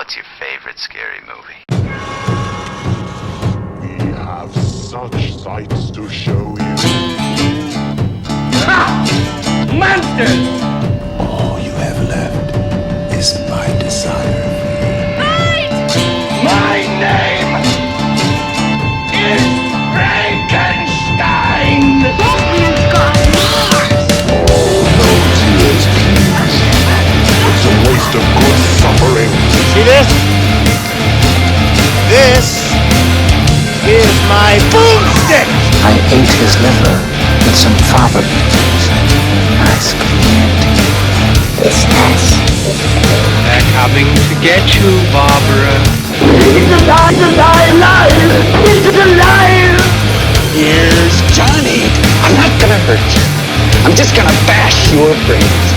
What's your favorite scary movie? We have such sights to show you. Ha! Monsters! All you have left is my desire. My name is Frankenstein! Batman's got Mars! Oh, no tears, please. It's a waste of good suffering. See this? This is my boomstick! I ate his liver with some fava beans. Nice community. It's us. They're coming to get you, Barbara. It's alive! It's alive! It's alive! Here's Johnny. I'm not gonna hurt you. I'm just gonna bash your brains.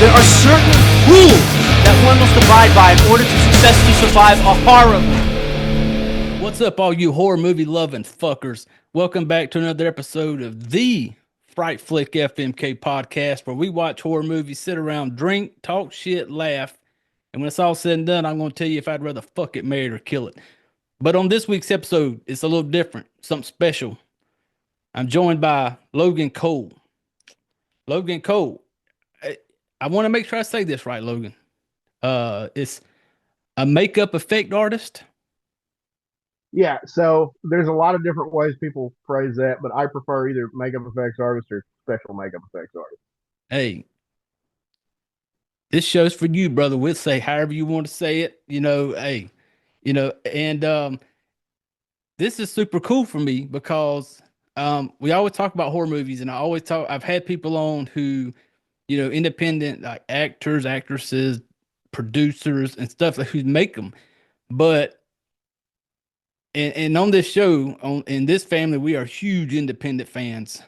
There are certain rules that one must abide by in order to successfully survive a horror movie. What's up, all you horror movie loving fuckers? Welcome back to another episode of the Fright Flick F.M.K podcast, where we watch horror movies, sit around, drink, talk shit, laugh, and when it's all said and done, I'm going to tell you if I'd rather fuck it, marry it, or kill it. But on this week's episode, it's a little different, something special. I'm joined by Logan Cole. Logan Cole, I want to make sure I say this right, Logan. It's a makeup effect artist. Yeah, so there's a lot of different ways people phrase that, but I prefer either makeup effects artist or special makeup effects artist. Hey, this show's for you, brother. We'll say however you want to say it. And this is super cool for me because we always talk about horror movies, and I've had people on who, independent like actors, actresses, producers, and stuff who make them, but. And on this show, in this family, we are huge independent fans.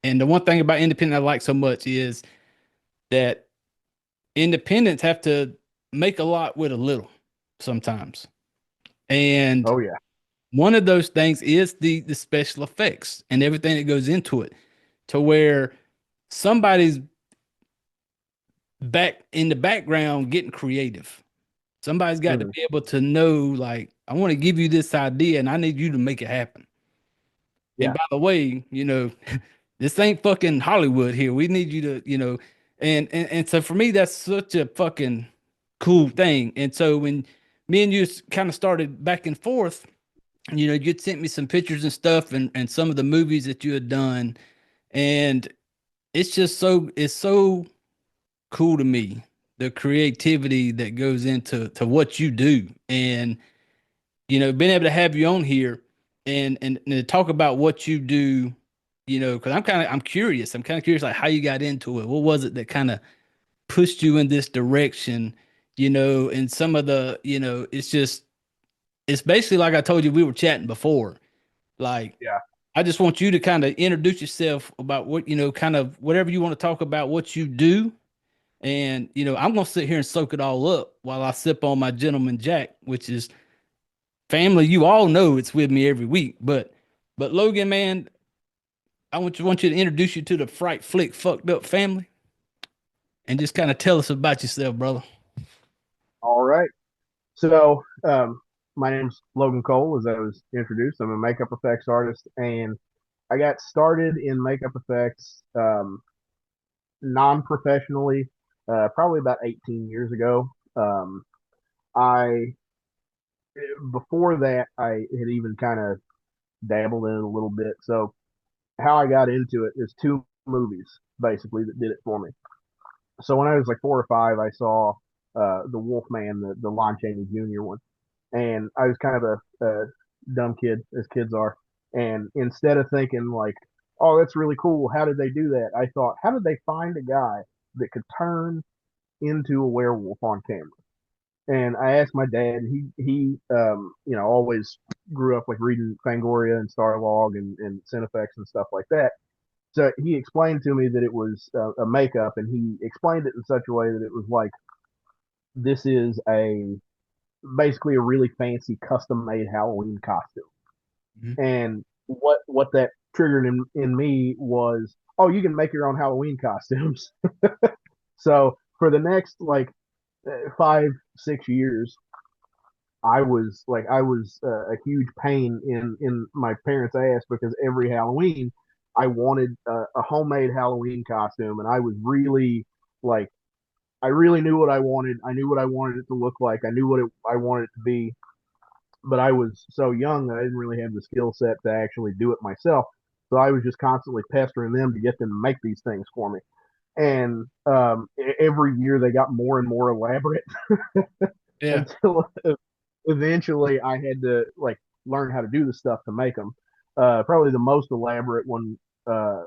And the one thing about independent I like so much is that independents have to make a lot with a little sometimes. And oh yeah, one of those things is the special effects and everything that goes into it, to where somebody's back in the background getting creative. Somebody's got to be able to know, like, I want to give you this idea and I need you to make it happen. Yeah. And by the way, this ain't fucking Hollywood here. We need you to, and so for me, that's such a fucking cool thing. And so when me and you kind of started back and forth, you'd sent me some pictures and stuff and some of the movies that you had done. And it's so cool to me, the creativity that goes into what you do. And being able to have you on here and to talk about what you do, because I'm curious. I'm kind of curious, like, how you got into it. What was it that kind of pushed you in this direction? And some of the, it's basically like I told you, we were chatting before. Like, yeah, I just want you to kind of introduce yourself about what, kind of whatever you want to talk about, what you do. And, I'm going to sit here and soak it all up while I sip on my Gentleman Jack, which is family. You all know it's with me every week. But Logan, man, I want you to introduce you to the Fright Flick Fucked Up family and just kind of tell us about yourself, brother. All right. So, my name's Logan Cole, as I was introduced. I'm a makeup effects artist, and I got started in makeup effects non-professionally probably about 18 years ago. Before that, I had even kind of dabbled in it a little bit. So how I got into it is two movies basically that did it for me. So when I was like 4 or 5, I saw the Wolfman, the Lon Chaney Jr. one, and I was kind of a dumb kid, as kids are. And instead of thinking like, oh, that's really cool, how did they do that? I thought, how did they find a guy that could turn into a werewolf on camera? And I asked my dad. He always grew up like reading Fangoria and Starlog and Cinefex and stuff like that. So he explained to me that it was a makeup, and he explained it in such a way that it was like, this is basically a really fancy custom made Halloween costume. Mm-hmm. And what that triggered in me was, oh, you can make your own Halloween costumes. So for the next like 5-6 years, I was a huge pain in my parents' ass because every Halloween I wanted a homemade Halloween costume, and I was really like I really knew what I wanted. I knew what I wanted it to look like. I knew what I wanted it to be, but I was so young that I didn't really have the skill set to actually do it myself. So I was just constantly pestering them to get them to make these things for me. And every year they got more and more elaborate Yeah. until eventually I had to like learn how to do the stuff to make them. Probably the most elaborate one uh,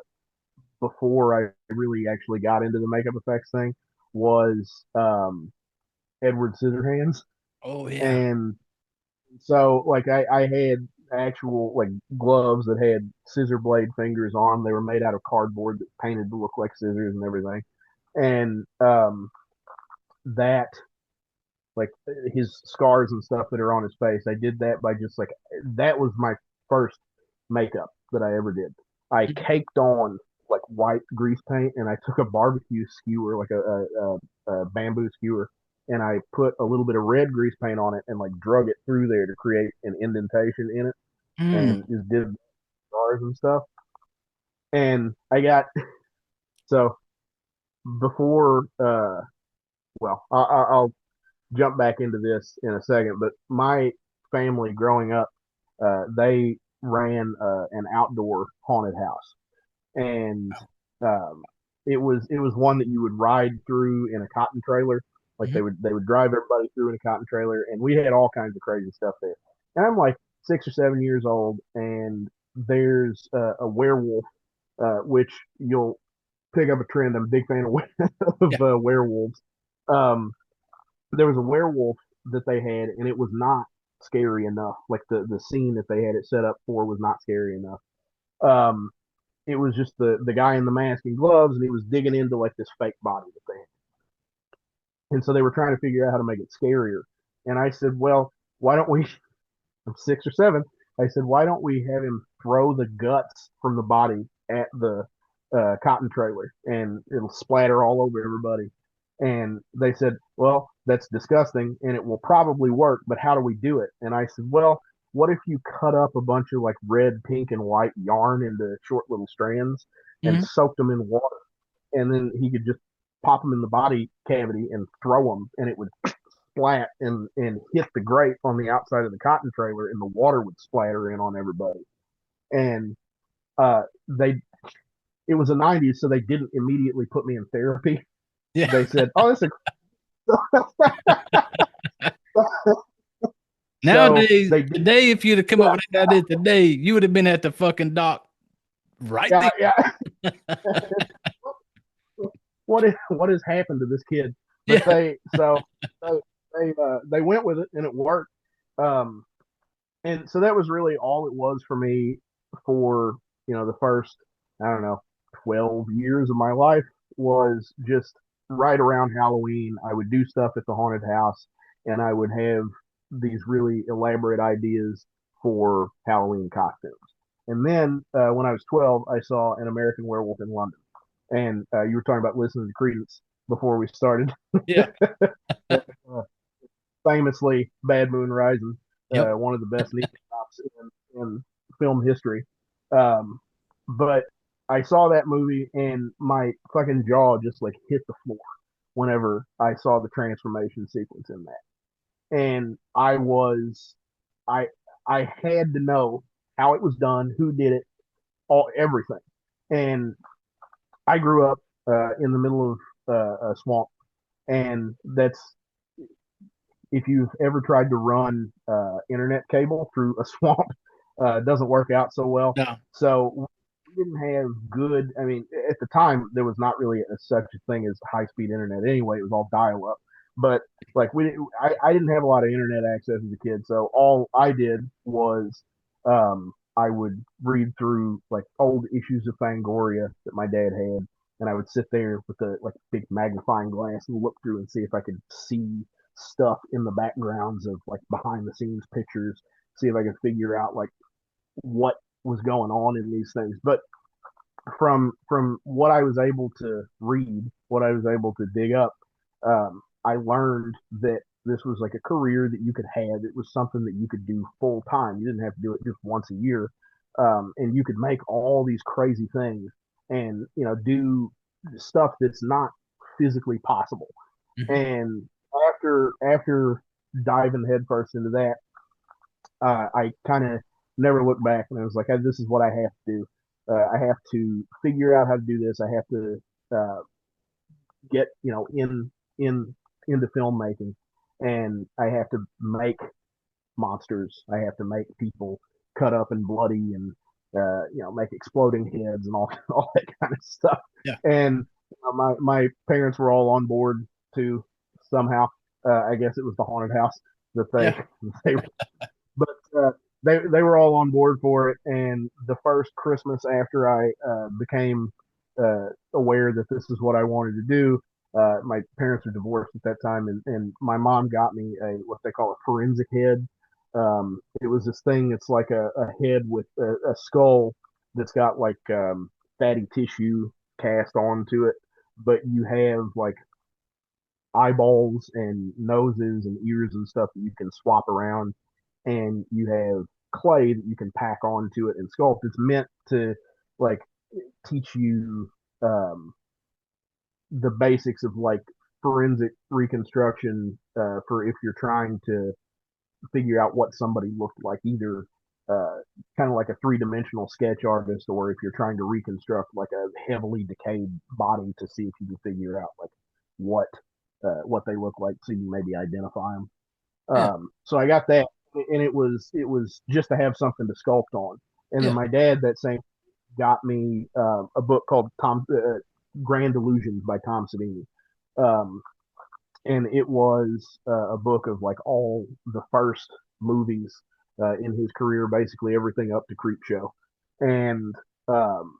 before I really actually got into the makeup effects thing was Edward Scissorhands. Oh yeah. And so like I had actual like gloves that had scissor blade fingers on them. They were made out of cardboard that painted to look like scissors and everything. And that like his scars and stuff that are on his face, I did that by just like that was my first makeup that I ever did. I caked on like white grease paint and I took a barbecue skewer, like a bamboo skewer, and I put a little bit of red grease paint on it and like drug it through there to create an indentation in it Mm. and just did scars and stuff. And I got so before well I'll jump back into this in a second, but my family growing up, they ran an outdoor haunted house, and um, it was one that you would ride through in a cotton trailer. Like Mhm. they would drive everybody through in a cotton trailer, and we had all kinds of crazy stuff there. And I'm like 6 or 7 years old, and there's a werewolf, which you'll pick up a trend. I'm a big fan of Yeah. werewolves. Um, there was a werewolf that they had, and it was not scary enough. Like the scene that they had it set up for was not scary enough. Um, it was just the guy in the mask and gloves, and he was digging into like this fake body that they had, and so they were trying to figure out how to make it scarier. And I said, well, why don't we? I'm 6 or 7. I said, why don't we have him throw the guts from the body at the cotton trailer, and it'll splatter all over everybody. And they said, well, that's disgusting and it will probably work, but how do we do it? And I said, well, what if you cut up a bunch of like red, pink, and white yarn into short little strands and Mhm. soaked them in water? And then he could just pop them in the body cavity and throw them, and it would splat and hit the grate on the outside of the cotton trailer, and the water would splatter in on everybody. And they it was the 90s, so they didn't immediately put me in therapy. Yeah. They said, "Oh, this is so Nowadays, they did." today, if you'd have come up with that idea today, you would have been at the fucking dock right Yeah, there. yeah. What has happened to this kid? But Yeah. they went with it and it worked. Um, and so that was really all it was for me for the first I don't know 12 years of my life was just right around Halloween. I would do stuff at the haunted house, and I would have these really elaborate ideas for Halloween costumes. And then when I was 12, I saw An American Werewolf in London, and you were talking about listening to Credence before we started. Yeah. uh, Famously, Bad Moon Rising, Yep. one of the best needle drops in film history. Um, but I saw that movie and my fucking jaw just like hit the floor whenever I saw the transformation sequence in that. And I I had to know how it was done, who did it, all everything. And I grew up in the middle of a swamp, and that's if you've ever tried to run internet cable through a swamp, it doesn't work out so well. No. So we didn't have good. I mean, at the time there was not really such a thing as high speed internet. Anyway, it was all dial up. But like I didn't have a lot of internet access as a kid. So all I did was I would read through like old issues of Fangoria that my dad had, and I would sit there with a like big magnifying glass and look through and see if I could see stuff in the backgrounds of like behind the scenes pictures, see if I could figure out like what was going on in these things. But from what I was able to read, what I was able to dig up, I learned that this was like a career that you could have. It was something that you could do full time. You didn't have to do it just once a year, and you could make all these crazy things and do stuff that's not physically possible. Mhm. And after diving headfirst into that, I kind of never looked back, and I was like, this is what I have to do. I have to figure out how to do this. I have to get in into filmmaking, and I have to make monsters. I have to make people cut up and bloody, and make exploding heads and all all that kind of stuff. Yeah. And my parents were all on board too somehow. I guess it was the haunted house that they Yeah. they but they were all on board for it. And the first Christmas after I became aware that this is what I wanted to do, my parents were divorced at that time, and my mom got me a what they call a forensic head. It was this thing. It's like a head with a skull that's got like fatty tissue cast onto it, but you have like eyeballs and noses and ears and stuff that you can swap around, and you have clay that you can pack onto it and sculpt. It's meant to like teach you the basics of like forensic reconstruction for if you're trying to figure out what somebody looked like, either uh, kind of like a three-dimensional sketch artist, or if you're trying to reconstruct like a heavily decayed body to see if you can figure out like what what they look like, so you maybe identify them. Yeah. So I got that, and it was just to have something to sculpt on. And then Yeah. my dad that same got me a book called Grand Illusions by Tom Savini. Um, and it was a book of like all the first movies in his career, basically everything up to Creepshow. And um,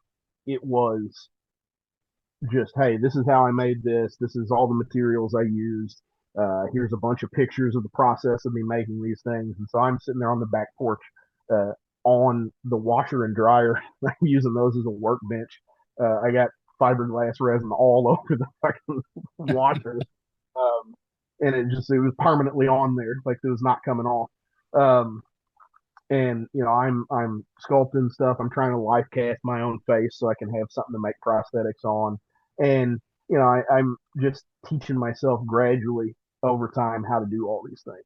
it was just, hey, this is how I made this. This is all the materials I used. Here's a bunch of pictures of the process of me making these things. And so I'm sitting there on the back porch uh, on the washer and dryer. I'm using those as a workbench. I got fiberglass resin all over the fucking washer. Um, and it was permanently on there, like it was not coming off. Um, and I'm sculpting stuff. I'm trying to life cast my own face so I can have something to make prosthetics on. And I'm just teaching myself gradually over time how to do all these things.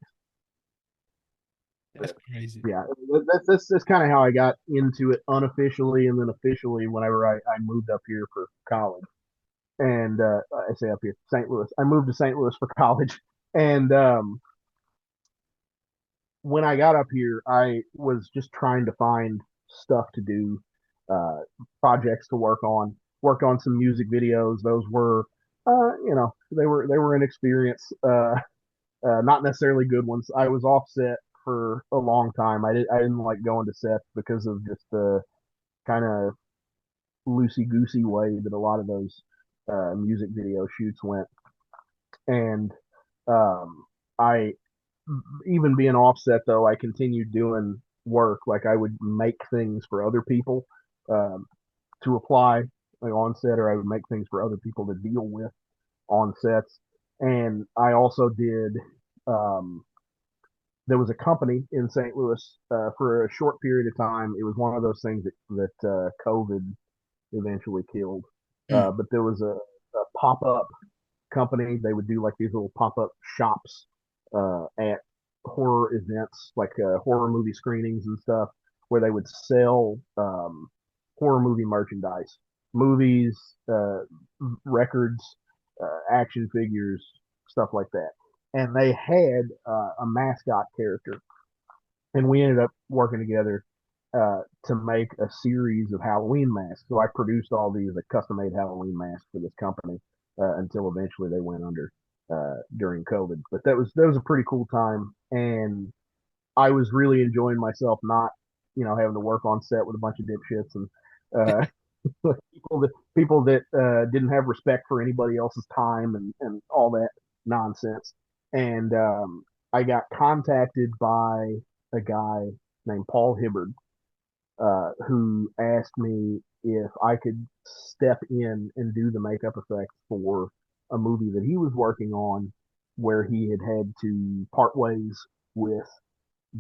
That's crazy. Yeah, that's kind of how I got into it unofficially, and then officially whenever I moved up here for college. And I say up here, St. Louis. I moved to St. Louis for college, and when I got up here, I was just trying to find stuff to do, uh, projects to work on. Worked on some music videos. Those were, they were an experience. Not necessarily good ones. I was offset for a long time. I didn't like going to sets because of just the kind of loosey goosey way that a lot of those music video shoots went. And I even being offset though, I continued doing work. Like I would make things for other people um, to apply like on set, or I would make things for other people to deal with on sets. And I also did. Um, there was a company in St. Louis for a short period of time. It was one of those things that COVID eventually killed. Mm. But there was a pop up company. They would do like these little pop up shops at horror events, like horror movie screenings and stuff, where they would sell horror movie merchandise, movies, records, action figures, stuff like that. And they had a mascot character, and we ended up working together to make a series of Halloween masks. So I produced all these like custom made Halloween masks for this company until eventually they went under during COVID. But that was a pretty cool time, and I was really enjoying myself, not having to work on set with a bunch of dipshits and uh, people that didn't have respect for anybody else's time and all that nonsense. And I got contacted by a guy named Paul Hibbard who asked me if I could step in and do the makeup effects for a movie that he was working on where he had to part ways with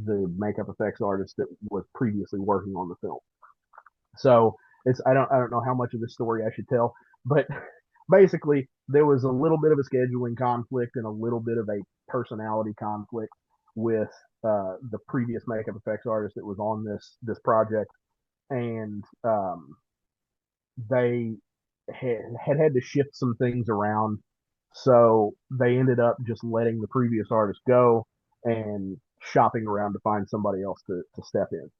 the makeup effects artist that was previously working on the film. So it's I don't know how much of this story I should tell, but basically there was a little bit of a scheduling conflict and a little bit of a personality conflict with the previous makeup effects artist that was on this project, and they had to shift some things around. So they ended up just letting the previous artist go and shopping around to find somebody else to step in.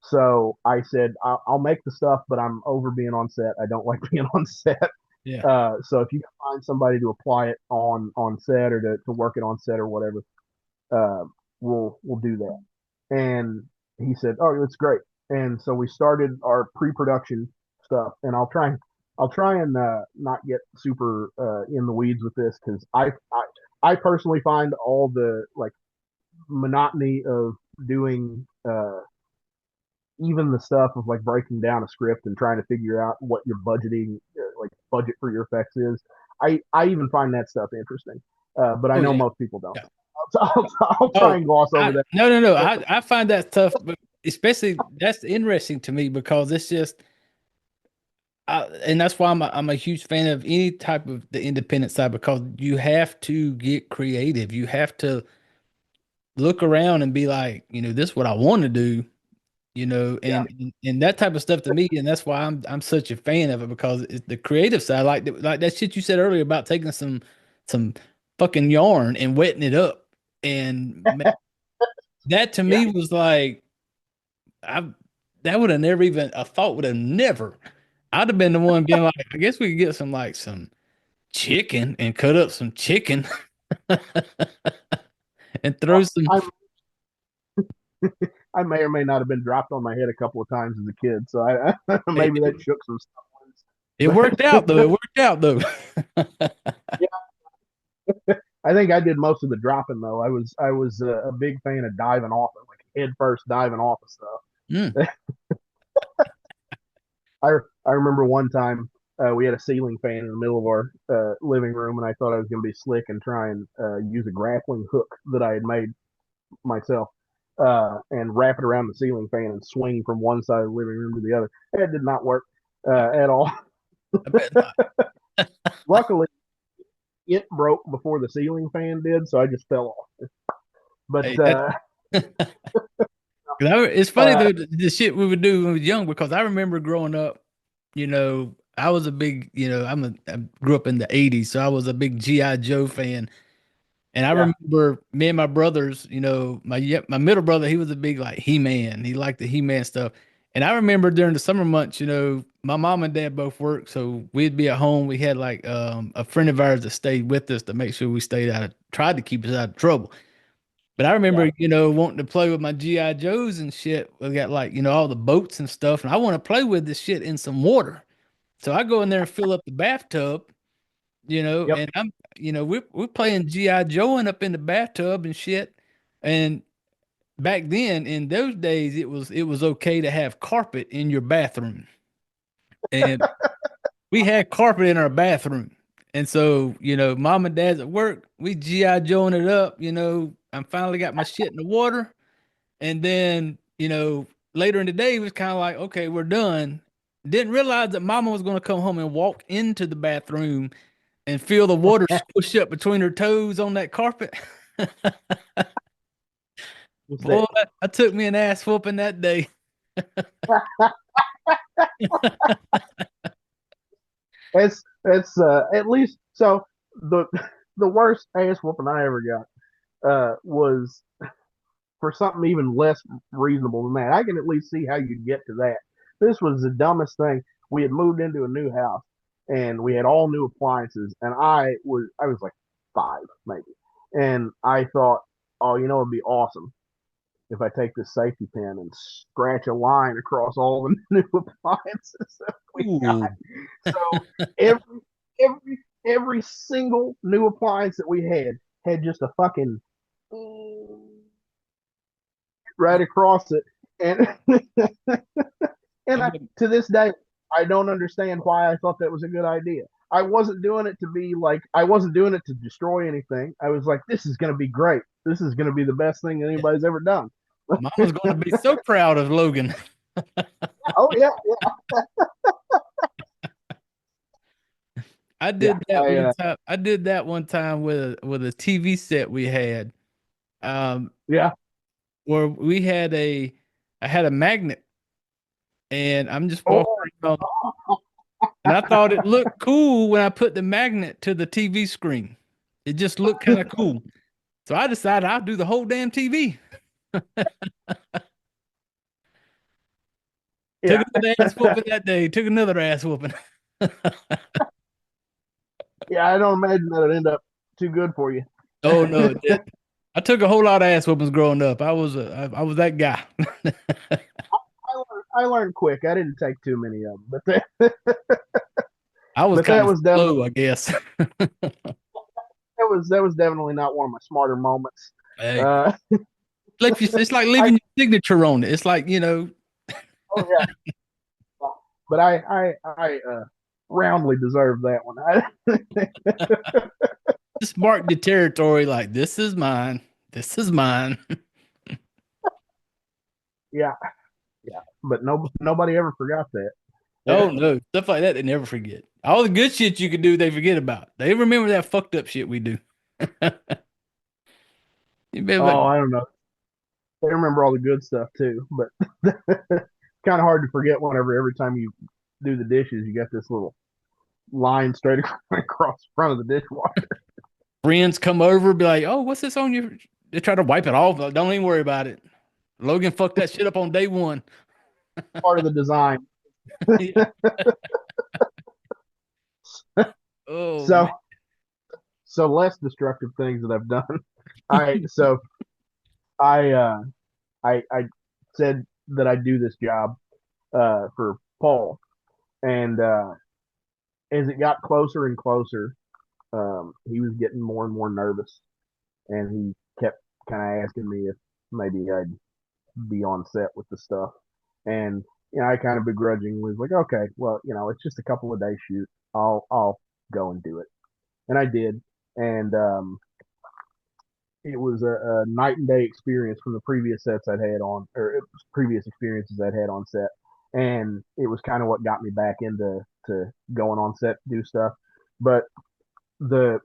So I said, I'll make the stuff, but I'm over being on set. I don't like being on set. Yeah. So if you can find somebody to apply it on set or to work it on set or whatever, uh, we'll do that. And he said, oh, that's great. And so we started our pre-production stuff, and I'll try and not get super in the weeds with this because I personally find all the like monotony of doing even the stuff of like breaking down a script and trying to figure out what your budgeting like budget for your effects is. I even find that stuff interesting, but I know most people don't. Yeah. I'll try and gloss over that. No. I find that tough, but especially that's interesting to me because it's just, and that's why I'm a huge fan of any type of the independent side because you have to get creative. You have to look around and be like, this is what I want to do, and that type of stuff to me, and that's why I'm such a fan of it because it's the creative side, like that shit you said earlier about taking some fucking yarn and wetting it up, and that to me was like, I that would have never even a thought would have never. I'd have been the one being like, I guess we could get some chicken and cut up some chicken and throw some. I may or may not have been dropped on my head a couple of times as a kid, so maybe that shook some stuff. It worked out though. It worked out though. Yeah, I think I did most of the dropping though. I was a big fan of diving off it, like head first diving off of stuff. Mm. I remember one time we had a ceiling fan in the middle of our living room, and I thought I was going to be slick and try and use a grappling hook that I had made myself and wrap it around the ceiling fan and swing from one side of the living room to the other. It did not work at all. I bet not. Luckily, it broke before the ceiling fan did, so I just fell off. But hey, it's funny though the shit we would do when we were young because I remember growing up. I was a big, I grew up in the '80s, so I was a big GI Joe fan. And I remember me and my brothers, my middle brother, he was a big like He-Man. He liked the He-Man stuff. And I remember during the summer months, my mom and dad both worked, so we'd be at home. We had like a friend of ours that stayed with us to make sure we tried to keep us out of trouble. But I remember, wanting to play with my GI Joes and shit. We got like, all the boats and stuff, and I want to play with this shit in some water. So I go in there and fill up the bathtub, and I'm, we're playing GI Joeing up in the bathtub and shit. And back then, in those days, it was okay to have carpet in your bathroom, and we had carpet in our bathroom. And so, mom and dad's at work, we GI Joeing it up. I finally got my shit in the water, and then, later in the day, it was kind of like, okay, we're done. Didn't realize that mama was going to come home and walk into the bathroom and feel the water squish up between her toes on that carpet. Boy, I took me an ass whooping that day. it's at least so the the worst ass whooping I ever got was for something even less reasonable than that. I can at least see how you get to that. This was the dumbest thing. We had moved into a new house and we had all new appliances, and I was like 5 maybe, and I thought, oh, it'd be awesome if I take this safety pin and scratch a line across all the new appliances that we got. So every single new appliance that we had just a fucking right across it, and and to this day I don't understand why I thought that was a good idea. I wasn't doing it to be like, I wasn't doing it to destroy anything. I was like, this is going to be great. This is going to be the best thing that anybody's ever done. Mama's going to be so proud of Logan. Oh yeah, I did that one time with a TV set we had. Yeah. Where I had a magnet, and I'm just walking Oh. around, and I thought it looked cool when I put the magnet to the TV screen. It just looked kind of cool. So I decided I'll do the whole damn TV. Yeah. Took another ass whooping that day. Took another ass whooping. Yeah, I don't imagine that it'd end up too good for you. Oh no, it did. I took a whole lot of ass whoopings growing up. I was that guy. I learned quick. I didn't take too many of them, but I was but kind that of was definitely slow, I guess. that was definitely not one of my smarter moments. Hey, it's like leaving your signature on it. It's like, Oh yeah, but I roundly deserve that one. just mark the territory like this is mine. This is mine. Yeah, but nobody ever forgot that. Oh no, stuff like that they never forget. All the good shit you can do, they forget about. They remember that fucked up shit we do. You be like, I don't know. They remember all the good stuff too, but kind of hard to forget whenever every time you do the dishes, you got this little line straight across the front of the dishwasher. friends come over, be like, "Oh, what's this on your?" They try to wipe it off. Like, don't even worry about it. Logan fucked that shit up on day one. Part of the design. Oh, so man. so less destructive things that I've done. So I I said that I'd do this job for Paul, and as it got closer and closer, he was getting more and more nervous, and he kept kind of asking me if maybe I'd be on set with the stuff, and I kind of begrudgingly was like, okay, well, it's just a couple of days shoot. I'll go and do it, and I did, and it was a night and day experience from the previous sets I'd had on, or previous experiences I'd had on set, and it was kind of what got me back into going on set to do stuff. But the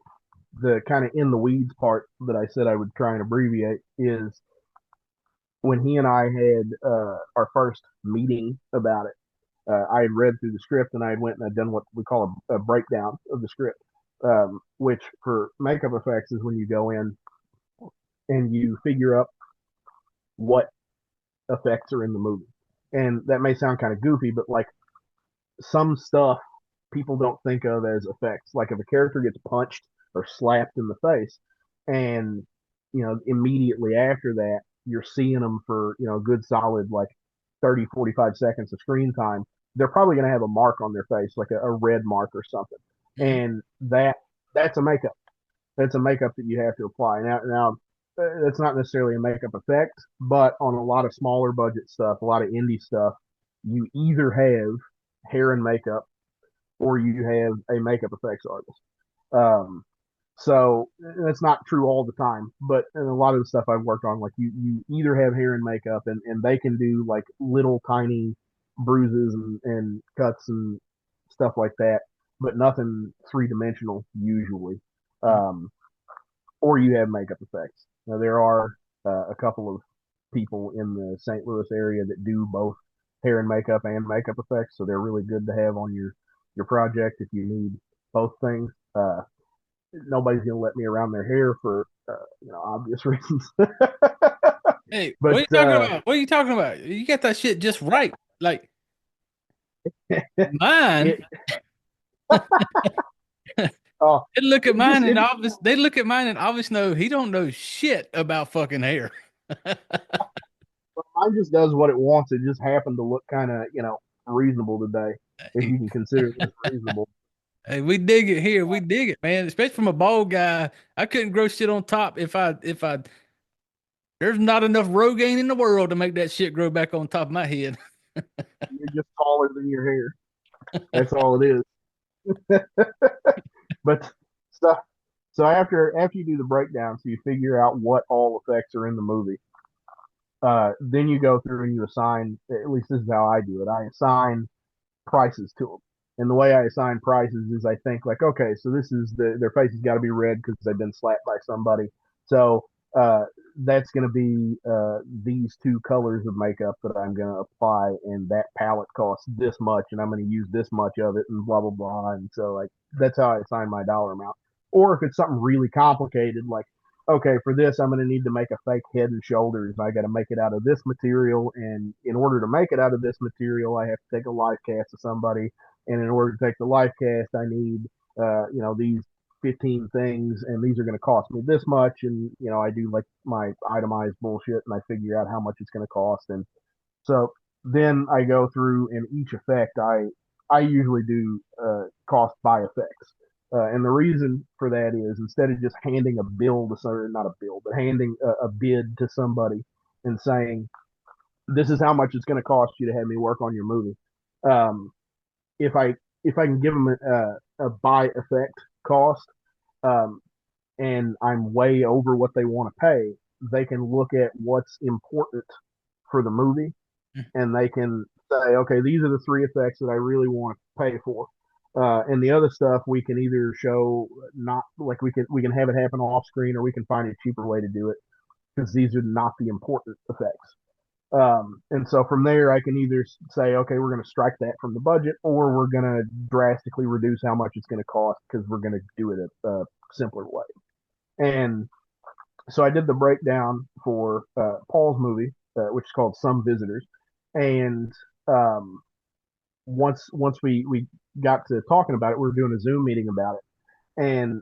kind of in the weeds part that I said I would try and abbreviate is when he and I had our first meeting about it. I had read through the script and I had went and I'd done what we call a breakdown of the script, which for makeup effects is when you go in and you figure up what effects are in the movie. And that may sound kind of goofy, but like some stuff people don't think of as effects. Like if a character gets punched or slapped in the face, and immediately after that, you're seeing them for a good solid like 30, 45 seconds of screen time. They're probably going to have a mark on their face, like a red mark or something, and that's a makeup. That's a makeup that you have to apply. Now, that's not necessarily a makeup effect, but on a lot of smaller budget stuff, a lot of indie stuff, you either have hair and makeup or you have a makeup effects artist. Um, so that's not true all the time, but in a lot of the stuff I've worked on, like you either have hair and makeup and they can do like little tiny bruises and cuts and stuff like that, but nothing three dimensional usually. Um, or you have makeup effects. Now there are a couple of people in the St. Louis area that do both hair and makeup effects, so they're really good to have on your project if you need both things. Nobody's gonna let me around their hair for obvious reasons. Hey, what are But you talking about? What are you talking about? You got that shit just right. Like mine. it, oh, They look at it just mine and it, obvious. They look at mine and obviously know he don't know shit about fucking hair. mine just does what it wants. It just happened to look kind of reasonable today, if you can consider this reasonable. Hey, we dig it here. We dig it, man. Especially from a bald guy. I couldn't grow shit on top if I. There's not enough Rogaine in the world to make that shit grow back on top of my head. You're just taller than your hair. That's all it is. But so after you do the breakdown, so you figure out what all effects are in the movie. Then you go through and you assign. At least this is how I do it. I assign prices to them. And the way I assign prices is I think like, okay, so this is their face has got to be red because they've been slapped by somebody. So uh, that's going to be these two colors of makeup that I'm going to apply, and that palette costs this much, and I'm going to use this much of it, and blah blah blah. And so like that's how I assign my dollar amount. Or if it's something really complicated, like okay, for this, I'm going to need to make a fake head and shoulders. I got to make it out of this material. And in order to make it out of this material, I have to take a life cast of somebody. And in order to take the life cast, I need, these 15 things, and these are going to cost me this much. And, I do like my itemized bullshit and I figure out how much it's going to cost. And so then I go through and each effect, I usually do cost by effects. And the reason for that is instead of just handing a bill to somebody, not a bill, but handing a bid to somebody and saying, this is how much it's going to cost you to have me work on your movie. Um, if I can give them a by effect cost, um, and I'm way over what they want to pay, they can look at what's important for the movie, and they can say, okay, these are the three effects that I really want to pay for. And the other stuff we can either show not like we can have it happen off screen, or we can find a cheaper way to do it because these are not the important effects. And so from there, I can either say, okay, we're going to strike that from the budget, or we're going to drastically reduce how much it's going to cost because we're going to do it a simpler way. And so I did the breakdown for Paul's movie, which is called Some Visitors, and um, once we got to talking about it, we were doing a Zoom meeting about it, and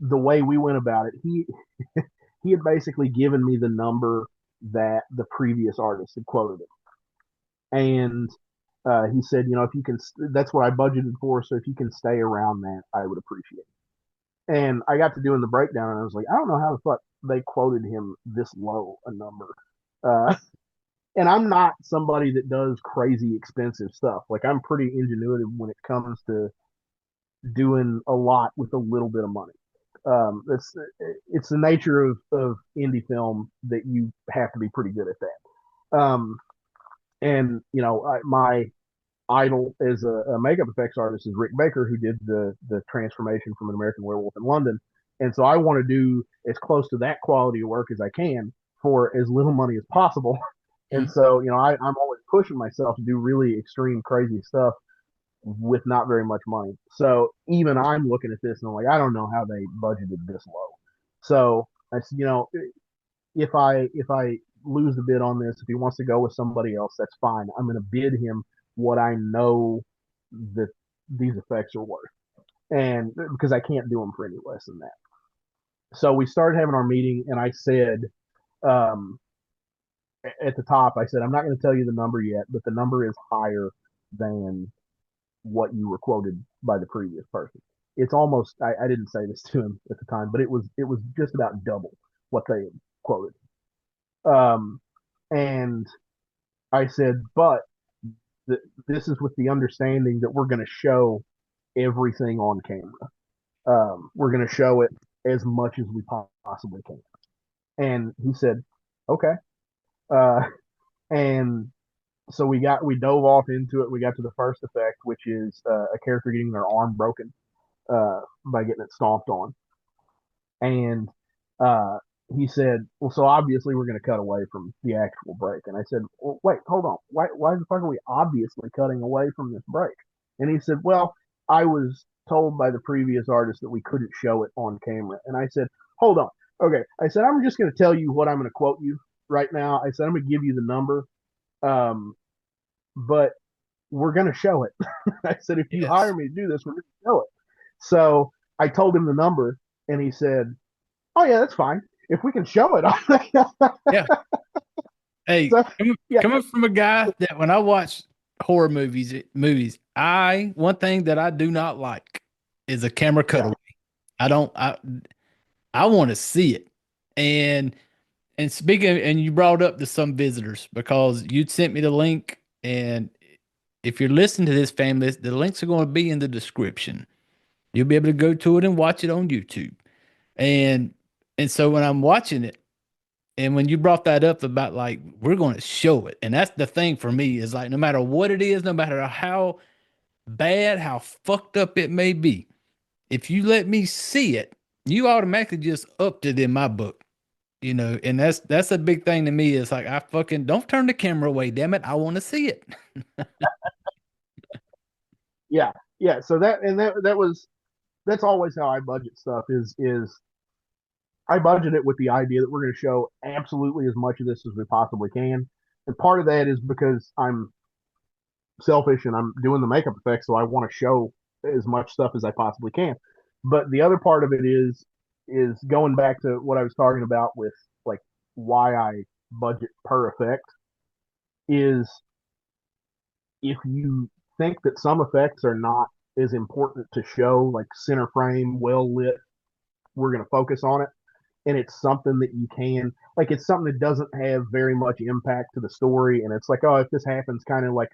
the way we went about it, he had basically given me the number that the previous artist had quoted it, and he said, if you can, that's what I budgeted for. So if you can stay around that, I would appreciate it. And I got to doing the breakdown, and I was like, I don't know how the fuck they quoted him this low a number. And I'm not somebody that does crazy expensive stuff. Like I'm pretty ingenuitive when it comes to doing a lot with a little bit of money. It's the nature of indie film that you have to be pretty good at that. And my idol as a makeup effects artist is Rick Baker, who did the transformation from An American Werewolf in London. And so I want to do as close to that quality of work as I can for as little money as possible. And so, I'm always pushing myself to do really extreme, crazy stuff with not very much money. So even I'm looking at this and I'm like, I don't know how they budgeted this low. So I said, if I lose the bid on this, if he wants to go with somebody else, that's fine. I'm going to bid him what I know that these effects are worth, and because I can't do them for any less than that. So we started having our meeting, and I said, um, at the top, I said, I'm not going to tell you the number yet, but the number is higher than what you were quoted by the previous person. It's almost, I didn't say this to him at the time, but it was just about double what they had quoted. And I said, but this is with the understanding that we're going to show everything on camera. We're going to show it as much as we possibly can. And he said, okay. And so we dove off into it. We got to the first effect, which is a character getting their arm broken by getting it stomped on. And he said, well, so obviously we're going to cut away from the actual break. And I said, well, wait, hold on. Why the fuck are we obviously cutting away from this break? And he said, well, I was told by the previous artist that we couldn't show it on camera. And I said, hold on. Okay. I said, I'm just going to tell you what I'm going to quote you right now. I said, I'm going to give you the number. But we're going to show it. I said, if you hire me to do this, we're going to show it. So I told him the number, and he said, oh, yeah, that's fine. If we can show it. Yeah. Hey, so, coming from a guy that when I watch horror movies, one thing that I do not like is a camera cutaway. I want to see it. And speaking, and you brought up to Some Visitors because you'd sent me the link, and if you're listening to this, family, the links are going to be in the description. You'll be able to go to it and watch it on YouTube. And so when I'm watching it, and when you brought that up about like we're going to show it, and that's the thing for me is like no matter what it is, no matter how bad, how fucked up it may be, if you let me see it, you automatically just upped it in my book. And that's a big thing to me. It's like I fucking don't turn the camera away, damn it. I want to see it. Yeah, yeah. So that's always how I budget stuff. Is I budget it with the idea that we're going to show absolutely as much of this as we possibly can, and part of that is because I'm selfish and I'm doing the makeup effects, so I want to show as much stuff as I possibly can. But the other part of it is going back to what I was talking about with like why I budget per effect is if you think that some effects are not as important to show, like center frame, well lit, we're going to focus on it. And it's something that you can, like, it's something that doesn't have very much impact to the story. And it's like, oh, if this happens kind of like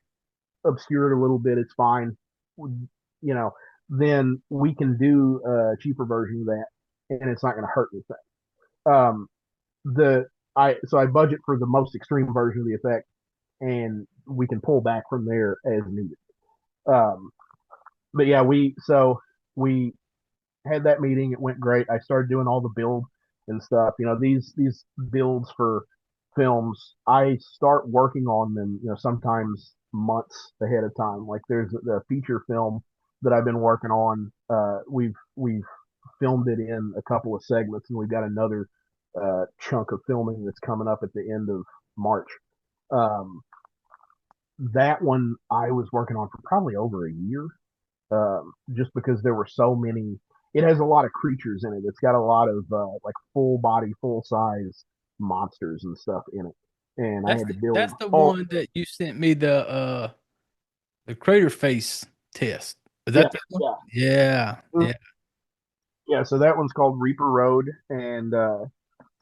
obscured a little bit, it's fine. You know, then we can do a cheaper version of that and it's not going to hurt anything. Um, I budget for the most extreme version of the effect and we can pull back from there as needed. Um, but yeah, we had that meeting. It went great. I started doing all the build and stuff. These builds for films, I start working on them, sometimes months ahead of time. Like there's the feature film that I've been working on. We've filmed it in a couple of segments, and we've got another chunk of filming that's coming up at the end of March. Um, that one I was working on for probably over a year, just because there were so many. It has a lot of creatures in it. It's got a lot of like full body, full size monsters and stuff in it, and I had to build. That's the one that you sent me the crater face test. Is Yeah, that the one? yeah, Yeah, yeah. yeah. So that one's called Reaper Road, and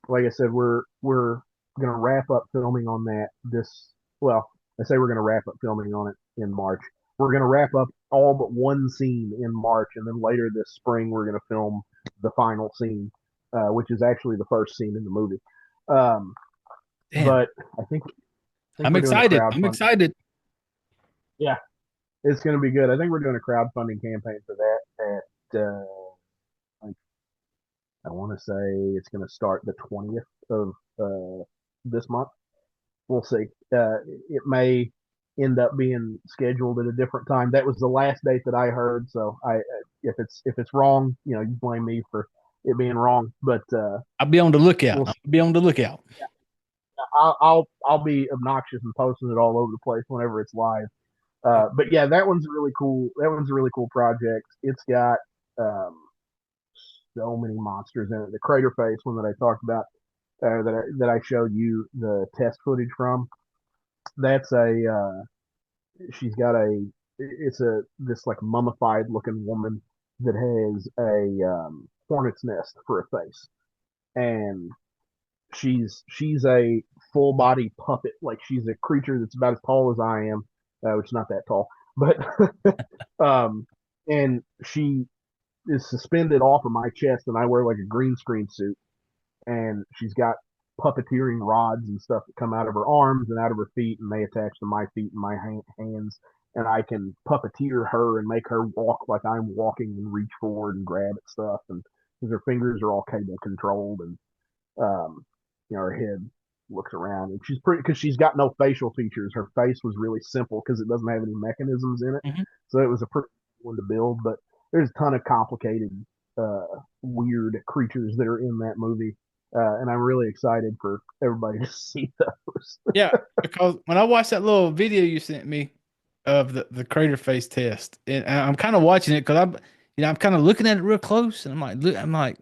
like I said, we're gonna wrap up filming on that this. Well, I say we're gonna wrap up filming on it in March. We're gonna wrap up all but one scene in March, and then later this spring we're gonna film the final scene, which is actually the first scene in the movie. Um, Damn. but I think I'm we're doing a excited. I'm crowdfunding. excited. Yeah, it's gonna be good. I think we're doing a crowdfunding campaign for that at like, I want to say it's gonna start the 20th of this month. We'll see. It may end up being scheduled at a different time. That was the last date that I heard. So if it's wrong, you blame me for it being wrong. But I'll be on the lookout. we'll, I'll be on the lookout. I'll be obnoxious and posting it all over the place whenever it's live. But yeah, that one's really cool. That one's a really cool project. It's got so many monsters in it. The crater face one that I talked about, that I showed you the test footage from. That's she's got it's this like mummified looking woman that has a hornet's nest for a face, and she's a full body puppet. Like she's a creature that's about as tall as I am, which is not that tall, but and she is suspended off of my chest, and I wear like a green screen suit, and she's got puppeteering rods and stuff that come out of her arms and out of her feet, and they attach to my feet and my hands, and I can puppeteer her and make her walk like I'm walking and reach forward and grab at stuff, and because her fingers are all cable controlled, and her head looks around, and she's pretty because she's got no facial features. Her face was really simple because it doesn't have any mechanisms in it, so it was a pretty one to build. But there's a ton of complicated, weird creatures that are in that movie, and I'm really excited for everybody to see those. Yeah, because when I watched that little video you sent me of the crater face test, and I'm kind of watching it because I'm kind of looking at it real close, and I'm like,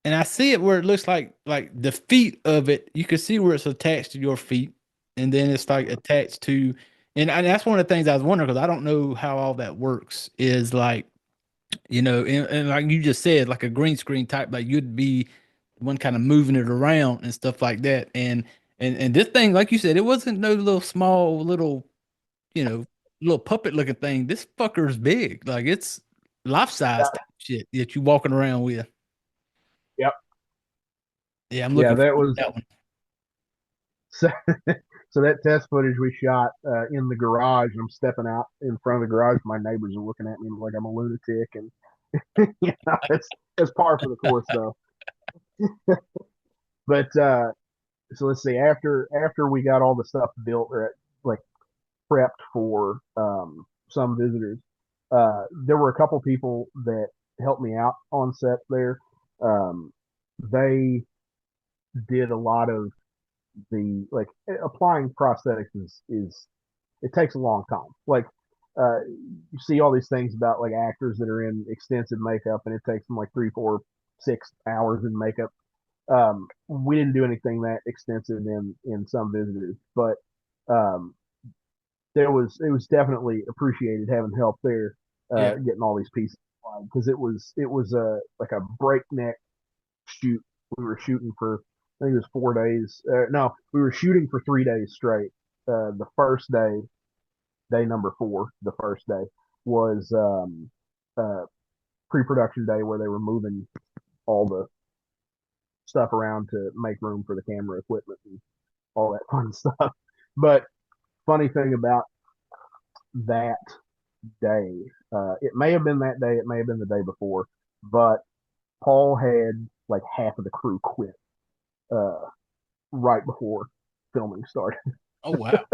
and I see it where it looks like the feet of it. You can see where it's attached to your feet, and then it's like attached to, and that's one of the things I was wondering because I don't know how all that works. Is like, and like you just said, like a green screen type, like you'd be one kind of moving it around and stuff like that. And this thing, like you said, it wasn't no little small little, little puppet looking thing. This fucker's big. Like it's life size type shit that you walking around with. Yep. Yeah, I'm Yeah, looking that forward was to that one. so, so that test footage we shot in the garage. I'm stepping out in front of the garage. My neighbors are looking at me like I'm a lunatic, and it's par for the course though. But so let's see. After we got all the stuff built or like prepped for some visitors, there were a couple people that helped me out on set there. They did a lot of the like applying prosthetics is it takes a long time. Like you see all these things about like actors that are in extensive makeup and it takes them like 3, 4, 6 hours in makeup. We didn't do anything that extensive in some visitors, but um, it was definitely appreciated having help there, Yeah. getting all these pieces because it was a like a breakneck shoot. We were shooting for I think it was 4 days. No, we were shooting for 3 days straight. The first day, day number four, the first day was uh, pre-production day where they were moving all the stuff around to make room for the camera equipment and all that fun stuff. But funny thing about that day, it may have been that day, it may have been the day before, but Paul had like half of the crew quit uh, right before filming started. Oh wow.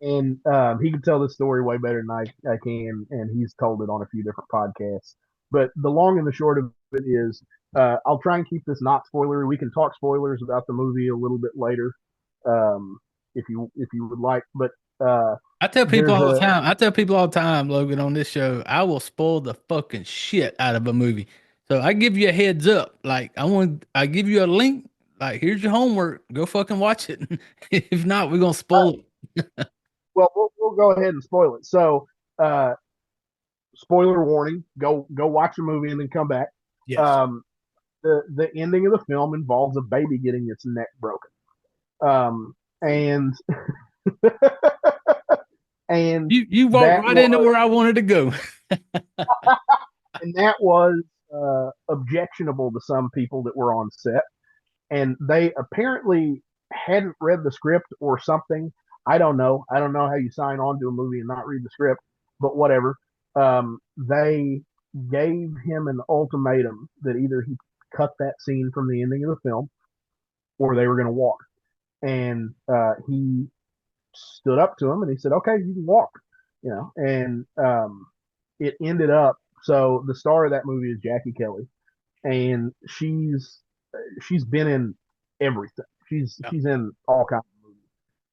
And he can tell this story way better than I can, and he's told it on a few different podcasts. But the long and the short of it is, I'll try and keep this not spoilery. We can talk spoilers about the movie a little bit later, if you would like. But I tell people there's all the a time. I tell people all the time, Logan, on this show, I will spoil the fucking shit out of a movie. So I give you a heads up. Like I give you a link. Like here's your homework. Go fucking watch it. If not, we're gonna spoil it. we'll go ahead and spoil it. So uh, spoiler warning: go watch the movie and then come back. Yes. Um, the ending of the film involves a baby getting its neck broken. And and You walked that right into was where I wanted to go. and that was objectionable to some people that were on set, and they apparently hadn't read the script or something. I don't know. I don't know how you sign on to a movie and not read the script, but whatever. They gave him an ultimatum that either he cut that scene from the ending of the film or they were going to walk. And he stood up to him and he said, "Okay, you can walk," And it ended up so the star of that movie is Jackie Kelly, and she's been in everything. She's in all kinds of movies,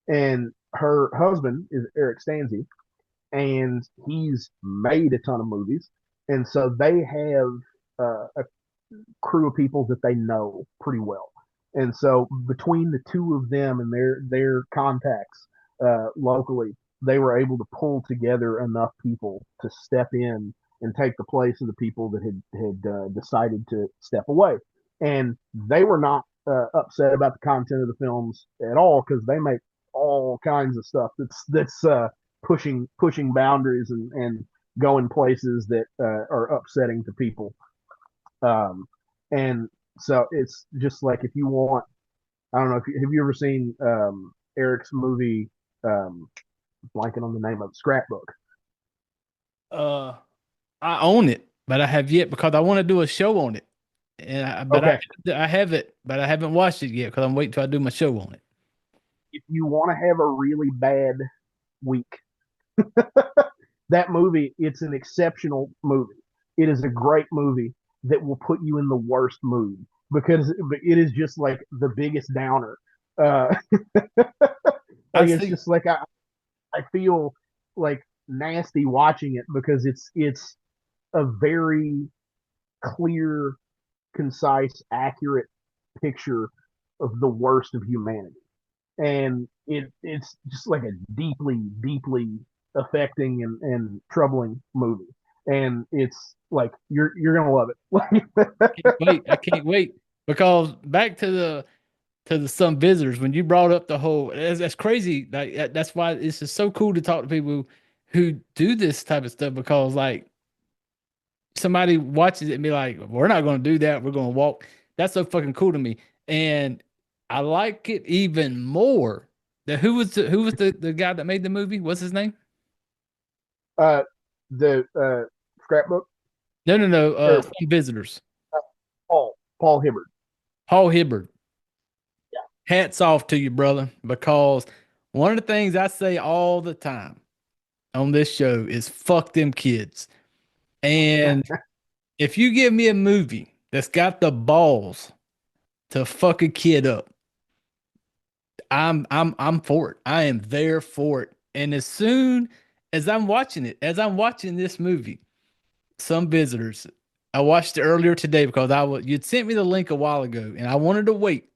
and her husband is Eric Stanzi, and he's made a ton of movies, and so they have a crew of people that they know pretty well. And so between the two of them and their contacts locally, they were able to pull together enough people to step in and take the place of the people that had decided to step away. And they were not upset about the content of the films at all because they make all kinds of stuff that's pushing boundaries and going places that are upsetting to people. Um, and so it's just like if you want, I don't know if have you ever seen Eric's movie, blanking on the name of it, Scrapbook. Uh, I own it, but I have yet because I want to do a show on it. And Okay, I have it, but I haven't watched it yet because I'm waiting till I do my show on it. if you want to have a really bad week, that movie, it's an exceptional movie. It is a great movie that will put you in the worst mood because it is just like the biggest downer. I Like it's see. just like I feel like nasty watching it because it's a very clear, concise, accurate picture of the worst of humanity. And it's just like a deeply, deeply affecting and troubling movie. And it's like you're gonna love it. Can't wait. I can't wait because back to the some visitors when you brought up the whole that's crazy. Like that's why it's just so cool to talk to people who do this type of stuff because like somebody watches it and be like, we're not going to do that. We're going to walk. That's so fucking cool to me. And I like it even more. Who was the guy that made the movie? What's his name? Uh, the scrapbook No, no, no. or Some visitors. Paul Hibbard. Paul Hibbard. Yeah. Hats off to you, brother, because one of the things I say all the time on this show is fuck them kids. And if you give me a movie that's got the balls to fuck a kid up, I'm for it. I am there for it. And as soon as I'm watching it, as I'm watching this movie, Some Visitors, I watched it earlier today because you'd sent me the link a while ago and I wanted to wait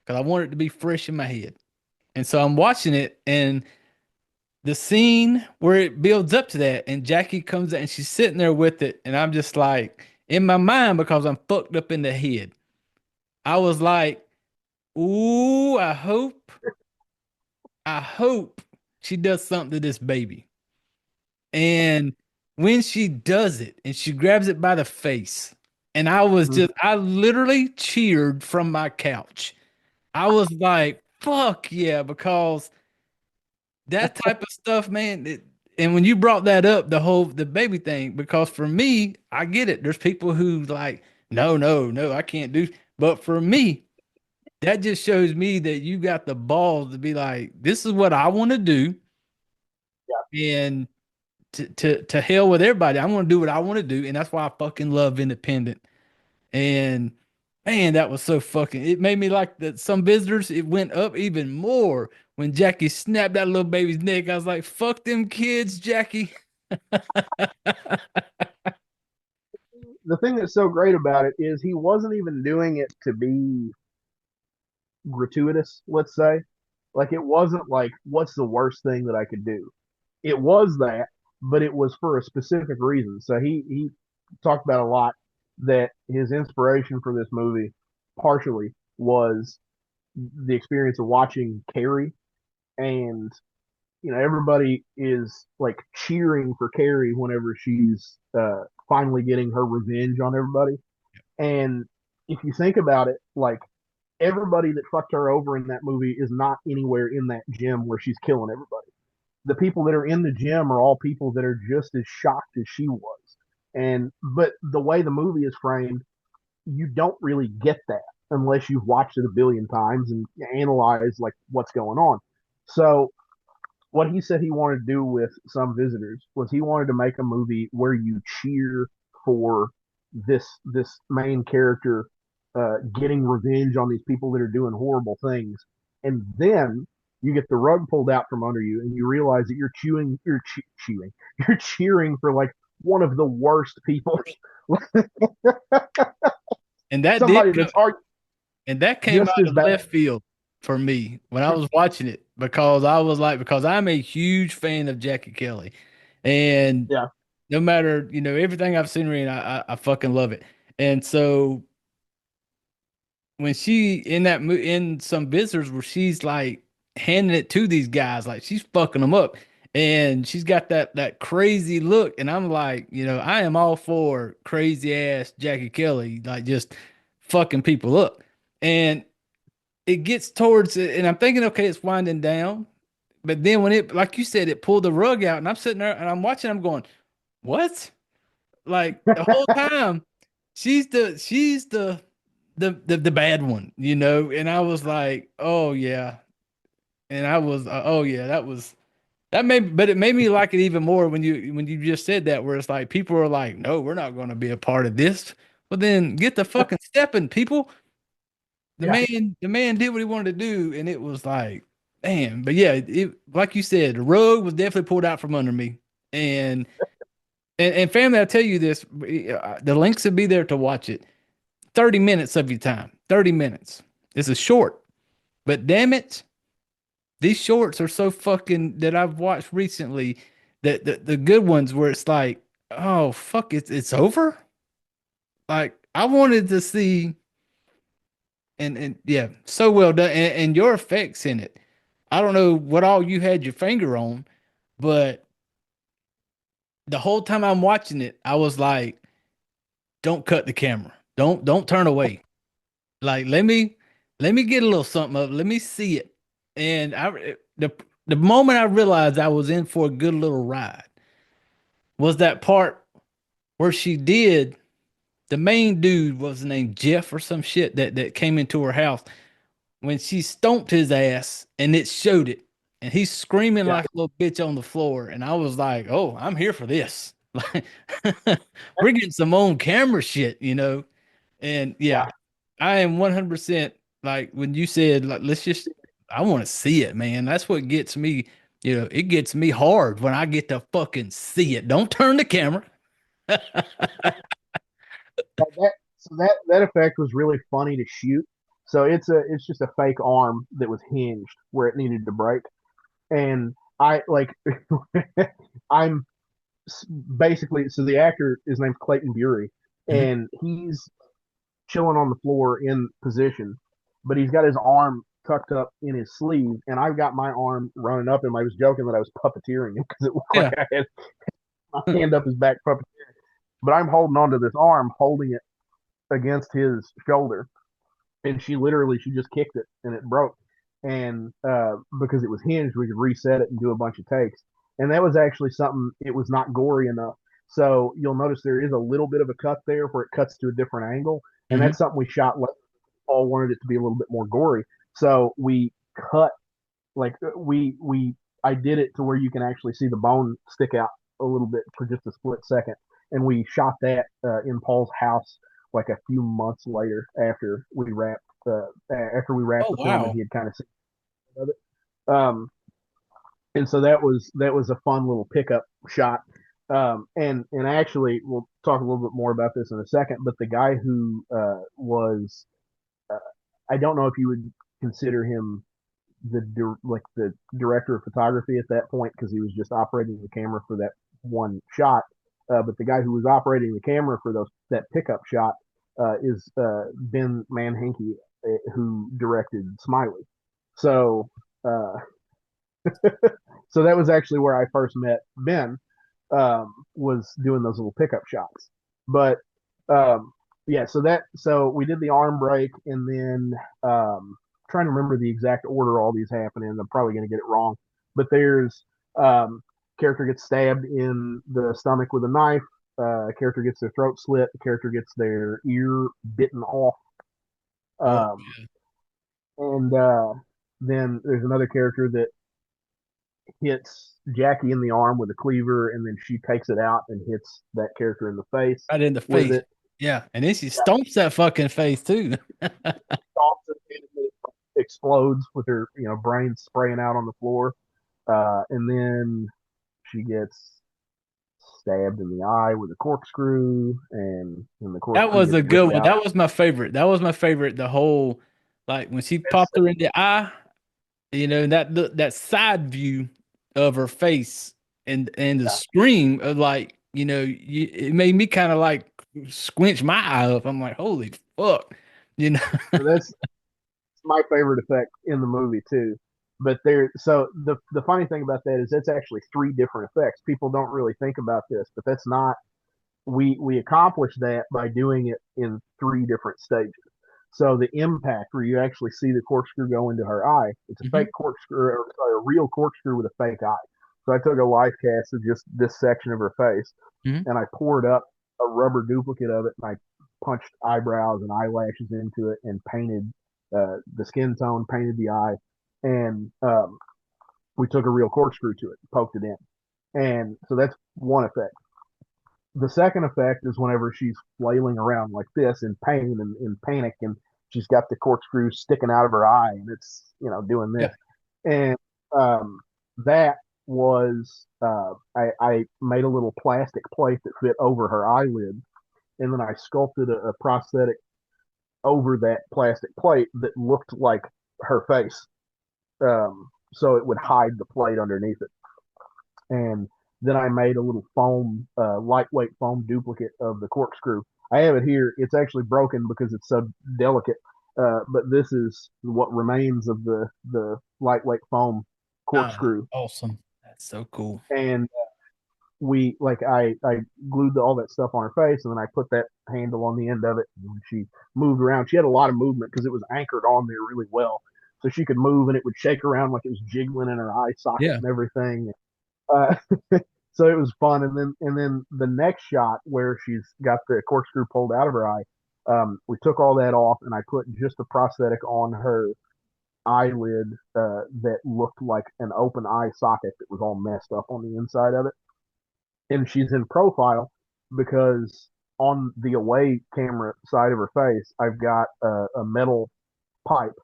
because I wanted it to be fresh in my head. And so I'm watching it and the scene where it builds up to that and Jackie comes out and she's sitting there with it and I'm just like in my mind because I'm fucked up in the head. I was like, "Ooh, I hope she does something to this baby." And when she does it and she grabs it by the face, and I literally cheered from my couch. I was like, fuck yeah, because that type of stuff, man. And when you brought that up, the baby thing, because for me, I get it. There's people who like, no, no, no, I can't do. But for me, that just shows me that you got the balls to be like, this is what I want to do, and to hell with everybody. I want to do what I want to do, and that's why I fucking love independent. And man, that was so fucking. It made me like that. Some visitors. It went up even more when Jackie snapped that little baby's neck. I was like, "Fuck them kids, Jackie." The thing that's so great about it is he wasn't even doing it to be gratuitous, let's say. Like it wasn't like what's the worst thing that I could do. It was that, but it was for a specific reason. So he talked about a lot that his inspiration for this movie partially was the experience of watching Carrie, and everybody is like cheering for Carrie whenever she's finally getting her revenge on everybody. And if you think about it, like everybody that fucked her over in that movie is not anywhere in that gym where she's killing everybody. The people that are in the gym are all people that are just as shocked as she was. And but the way the movie is framed, you don't really get that unless you've watched it a billion times and analyze like what's going on. So what he said he wanted to do with Some Visitors was he wanted to make a movie where you cheer for this main character getting revenge on these people that are doing horrible things, and then you get the rug pulled out from under you, and you realize that you're cheering for like one of the worst people, And that somebody did that's hard And that came just out as of bad. left field for me when I was watching it because I was like, because I'm a huge fan of Jackie Kelly. And Yeah, no matter, everything I've seen her in, I fucking love it. And so when she in Some Visitors where she's like handing it to these guys, like she's fucking them up. And she's got that crazy look. And I'm like, I am all for crazy ass Jackie Kelly, like just fucking people up. And it gets towards it, and I'm thinking, okay, it's winding down. But then when it, like you said, it pulled the rug out, and I'm sitting there and I'm watching, I'm going, what? Like the whole time, she's the bad one, And I was like, oh yeah, and I was, oh yeah, but it made me like it even more when you just said that, where it's like people are like, no, we're not going to be a part of this. Well, then get the fucking stepping, people. the yeah, man the man did what he wanted to do, and it was like, damn. But yeah, it like you said, the rug was definitely pulled out from under me. And and family, I tell you this, the links will be there to watch it. 30 minutes of your time. 30 minutes. This is short, but damn it, these shorts are so fucking that I've watched recently. That the good ones where it's like, oh fuck, it's over. Like I wanted to see. And yeah, so well done. And your effects in it. I don't know what all you had your finger on, but the whole time I'm watching it, I was like, don't cut the camera. Don't turn away. Like let me get a little something up. Let me see it. And the moment I realized I was in for a good little ride was that part where she did the main dude was named Jeff or some shit that came into her house when she stomped his ass and it showed it. And he's screaming Yeah. like a little bitch on the floor. And I was like, oh, I'm here for this. Like we're getting some on camera shit, you know? And yeah, Yeah. I am 100% like when you said, like, let's just, I want to see it, man. That's what gets me, it gets me hard when I get to fucking see it. Don't turn the camera. That effect was really funny to shoot. So it's just a fake arm that was hinged where it needed to break, and I like I'm basically so the actor is named Clayton Bury, Mhm. and he's chilling on the floor in position, but he's got his arm tucked up in his sleeve, and I've got my arm running up him. I was joking that I was puppeteering him because it looked like Yeah. I had my hand up his back puppeteering, but I'm holding onto this arm, holding it against his shoulder, and she just kicked it and it broke, and because it was hinged we could reset it and do a bunch of takes, and that was actually something, it was not gory enough, so you'll notice there is a little bit of a cut there where it cuts to a different angle, and Mhm. that's something we shot later. Paul wanted it to be a little bit more gory, so we cut, like we I did it to where you can actually see the bone stick out a little bit for just a split second, and we shot that in Paul's house like a few months later after we wrapped Oh, the film and wow. he had kind of seen of it. And so that was a fun little pickup shot. And actually, we'll talk a little bit more about this in a second. But the guy who was, uh, I don't know if you would consider him the director of photography at that point because he was just operating the camera for that one shot. But the guy who was operating the camera for that pickup shot is Ben Manhinky, who directed Smiley. So uh, so that was actually where I first met Ben, was doing those little pickup shots. But um, yeah, so we did the arm break, and then trying to remember the exact order all these happen in. I'm probably going to get it wrong, but there's um, character gets stabbed in the stomach with a knife. A character gets their throat slit. A character gets their ear bitten off. Oh, Um, and then there's another character that hits Jackie in the arm with a cleaver, and then she takes it out and hits that character in the face right in the with face. it. Yeah. And then she stomps that fucking face too. It explodes with her, brain spraying out on the floor, and then she gets stabbed in the eye with a corkscrew, and the That corkscrew was gets a good ripped one. out. That was my favorite. That was my favorite. The whole, like when she That's popped her in the eye, that side view of her face and the yeah, scream of like, it made me kind of like squinch my eye up. I'm like, holy fuck, you know. that's my favorite effect in the movie too. But the funny thing about that is that's actually three different effects. People don't really think about this, but that's not we accomplish that by doing it in three different stages. So the impact where you actually see the corkscrew go into her eye, it's a Mhm. fake corkscrew, or sorry, a real corkscrew with a fake eye. So I took a life cast of just this section of her face, Mhm. and I poured up a rubber duplicate of it, and I punched eyebrows and eyelashes into it, and painted the skin tone, painted the eye, and we took a real corkscrew to it, poked it in, and so that's one effect. The second effect is whenever she's flailing around like this in pain and in panic, and she's got the corkscrew sticking out of her eye, and it's doing Yeah. this, and that was I made a little plastic plate that fit over her eyelid, and then I sculpted a prosthetic over that plastic plate that looked like her face, so it would hide the plate underneath it, and then I made a little lightweight foam duplicate of the corkscrew. I have it here. It's actually broken because it's so delicate, but this is what remains of the lightweight foam Ah, corkscrew. awesome. That's so cool. And I glued all that stuff on her face, and then I put that handle on the end of it. And when she moved around, she had a lot of movement because it was anchored on there really well, so she could move and it would shake around like it was jiggling in her eye socket Yeah. and everything. Uh, so it was fun. And then the next shot where she's got the corkscrew pulled out of her eye, we took all that off, and I put just a prosthetic on her eyelid that looked like an open eye socket that was all messed up on the inside of it. And she's in profile because on the away camera side of her face, I've got a metal pipe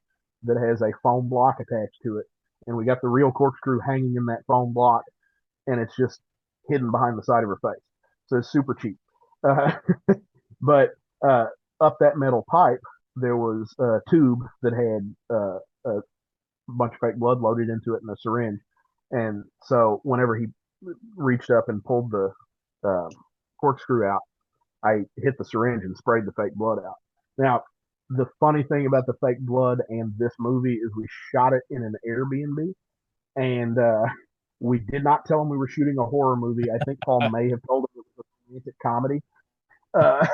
that has a foam block attached to it, and we got the real corkscrew hanging in that foam block, and it's just hidden behind the side of her face. So it's super cheap. Uh, but uh, up that metal pipe, there was a tube that had a bunch of fake blood loaded into it in a syringe. And so whenever he reached up and pulled the uh, corkscrew out, I hit the syringe and sprayed the fake blood out. Now, the funny thing about the fake blood and this movie is we shot it in an Airbnb, and we did not tell him we were shooting a horror movie. I think Paul may have told him it was a romantic comedy, uh,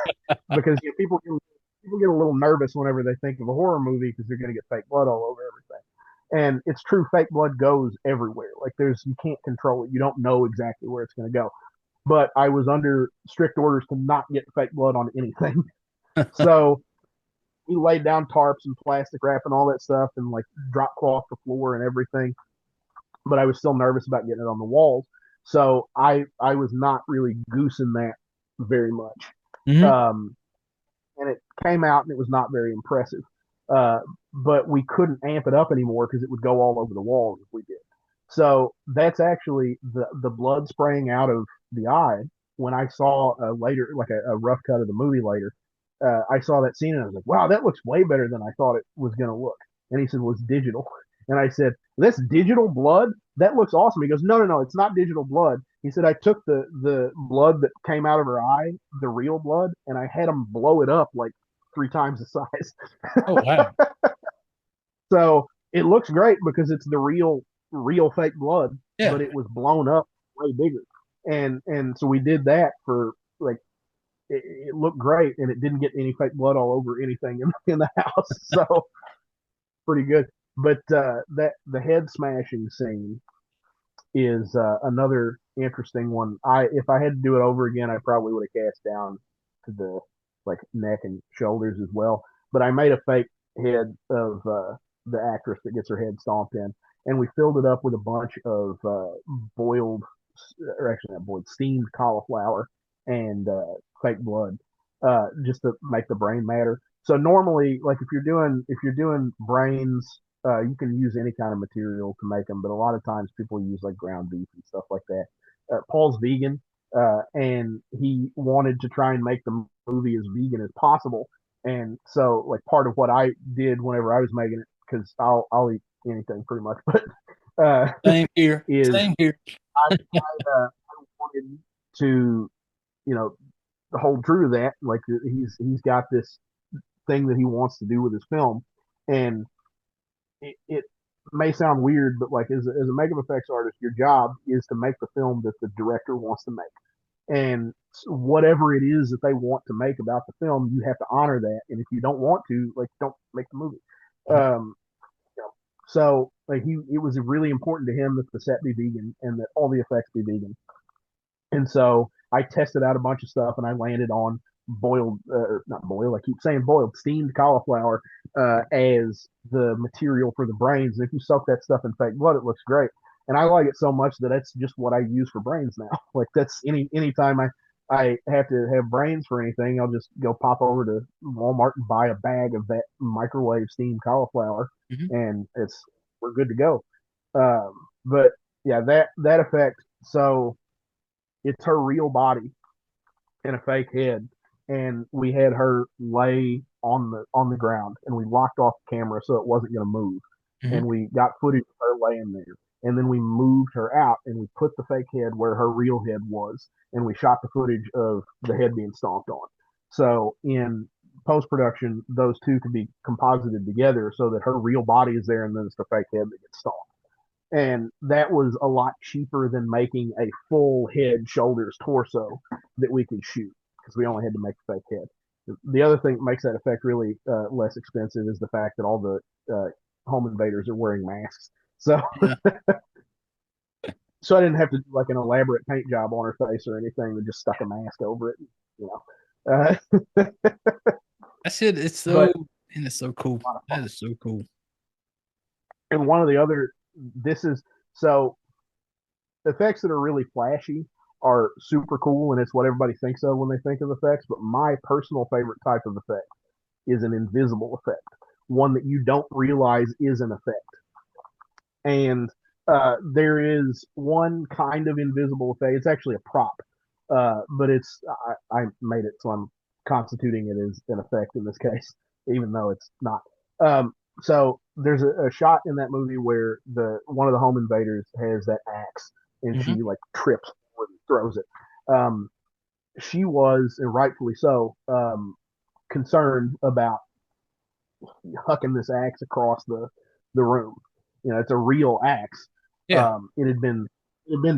because people get a little nervous whenever they think of a horror movie because they're going to get fake blood all over everything. And it's true, fake blood goes everywhere. Like you can't control it. You don't know exactly where it's going to go. But I was under strict orders to not get fake blood on anything. So we laid down tarps and plastic wrap and all that stuff, and like drop cloth the floor and everything. But I was still nervous about getting it on the walls. So I was not really goosing that very much. Mm-hmm. And it came out and it was not very impressive. Uh, but we couldn't amp it up anymore because it would go all over the walls if we did. So that's actually the blood spraying out of the eye. When I saw later, like a rough cut of the movie later, I saw that scene and I was like, wow, that looks way better than I thought it was going to look. And he said, well, it's digital. And I said, this digital blood? That looks awesome. He goes, no, it's not digital blood. He said, I took the blood that came out of her eye, the real blood, and I had him blow it up like 3 times the size. Oh wow. So it looks great because it's the real fake blood, Yeah. but it was blown up way bigger. And so we did that for like it looked great, and it didn't get any fake blood all over anything in the house. So pretty good. But that the head smashing scene is another interesting one. If I had to do it over again, I probably would have cast down to the like neck and shoulders as well. But I made a fake head of the actress that gets her head stomped in, and we filled it up with a bunch of boiled, or actually not boiled, steamed cauliflower and fake blood, just to make the brain matter. So normally, like if you're doing brains, you can use any kind of material to make them, but a lot of times people use like ground beef and stuff like that. Paul's vegan, and he wanted to try and make the movie as vegan as possible. And so, like part of what I did whenever I was making it, because I'll eat anything pretty much, but Same here. is Same here. I wanted to, you know, hold true to that. Like he's got this thing that he wants to do with his film, and it may sound weird, but like as a makeup effects artist, your job is to make the film that the director wants to make, and whatever it is that they want to make about the film, you have to honor that. And if you don't want to, like, don't make the movie. Um, you know, so like it was really important to him that the set be vegan and that all the effects be vegan. And so I tested out a bunch of stuff, and I landed on boiled, not boiled, I keep saying boiled, steamed cauliflower as the material for the brains. And if you soak that stuff in fake blood, it looks great. And I like it so much that that's just what I use for brains now. Like that's anytime I have to have brains for anything, I'll just go pop over to Walmart and buy a bag of that microwave steamed cauliflower, Mhm. and we're good to go. But yeah, that effect. So it's her real body in a fake head, and we had her lay on the ground, and we locked off the camera so it wasn't going to move, Mhm. and we got footage of her laying there, and then we moved her out, and we put the fake head where her real head was, and we shot the footage of the head being stomped on. So in post production, those two could be composited together so that her real body is there, and then it's the fake head that gets stomped. and that was a lot cheaper than making a full head, shoulders, torso that we could shoot because we only had to make a fake head. The other thing that makes that effect really less expensive is the fact that all the home invaders are wearing masks. So, Yeah. so I didn't have to do like an elaborate paint job on her face or anything. We just stuck a mask over it, you know. That shit, But it's so cool. a lot of That fun. is so cool. And one of the other, this is so effects that are really flashy are super cool, and it's what everybody thinks of when they think of effects. But my personal favorite type of effect is an invisible effect, one that you don't realize is an effect. And there is one kind of invisible effect. It's actually a prop, but I made it, so I'm constituting it as an effect in this case, even though it's not. So there's a shot in that movie where the one of the home invaders has that axe, and Mm-hmm. she like trips and throws it. Um, she was, and rightfully so, concerned about hucking this axe across the room. You know, it's a real axe. Yeah. It had been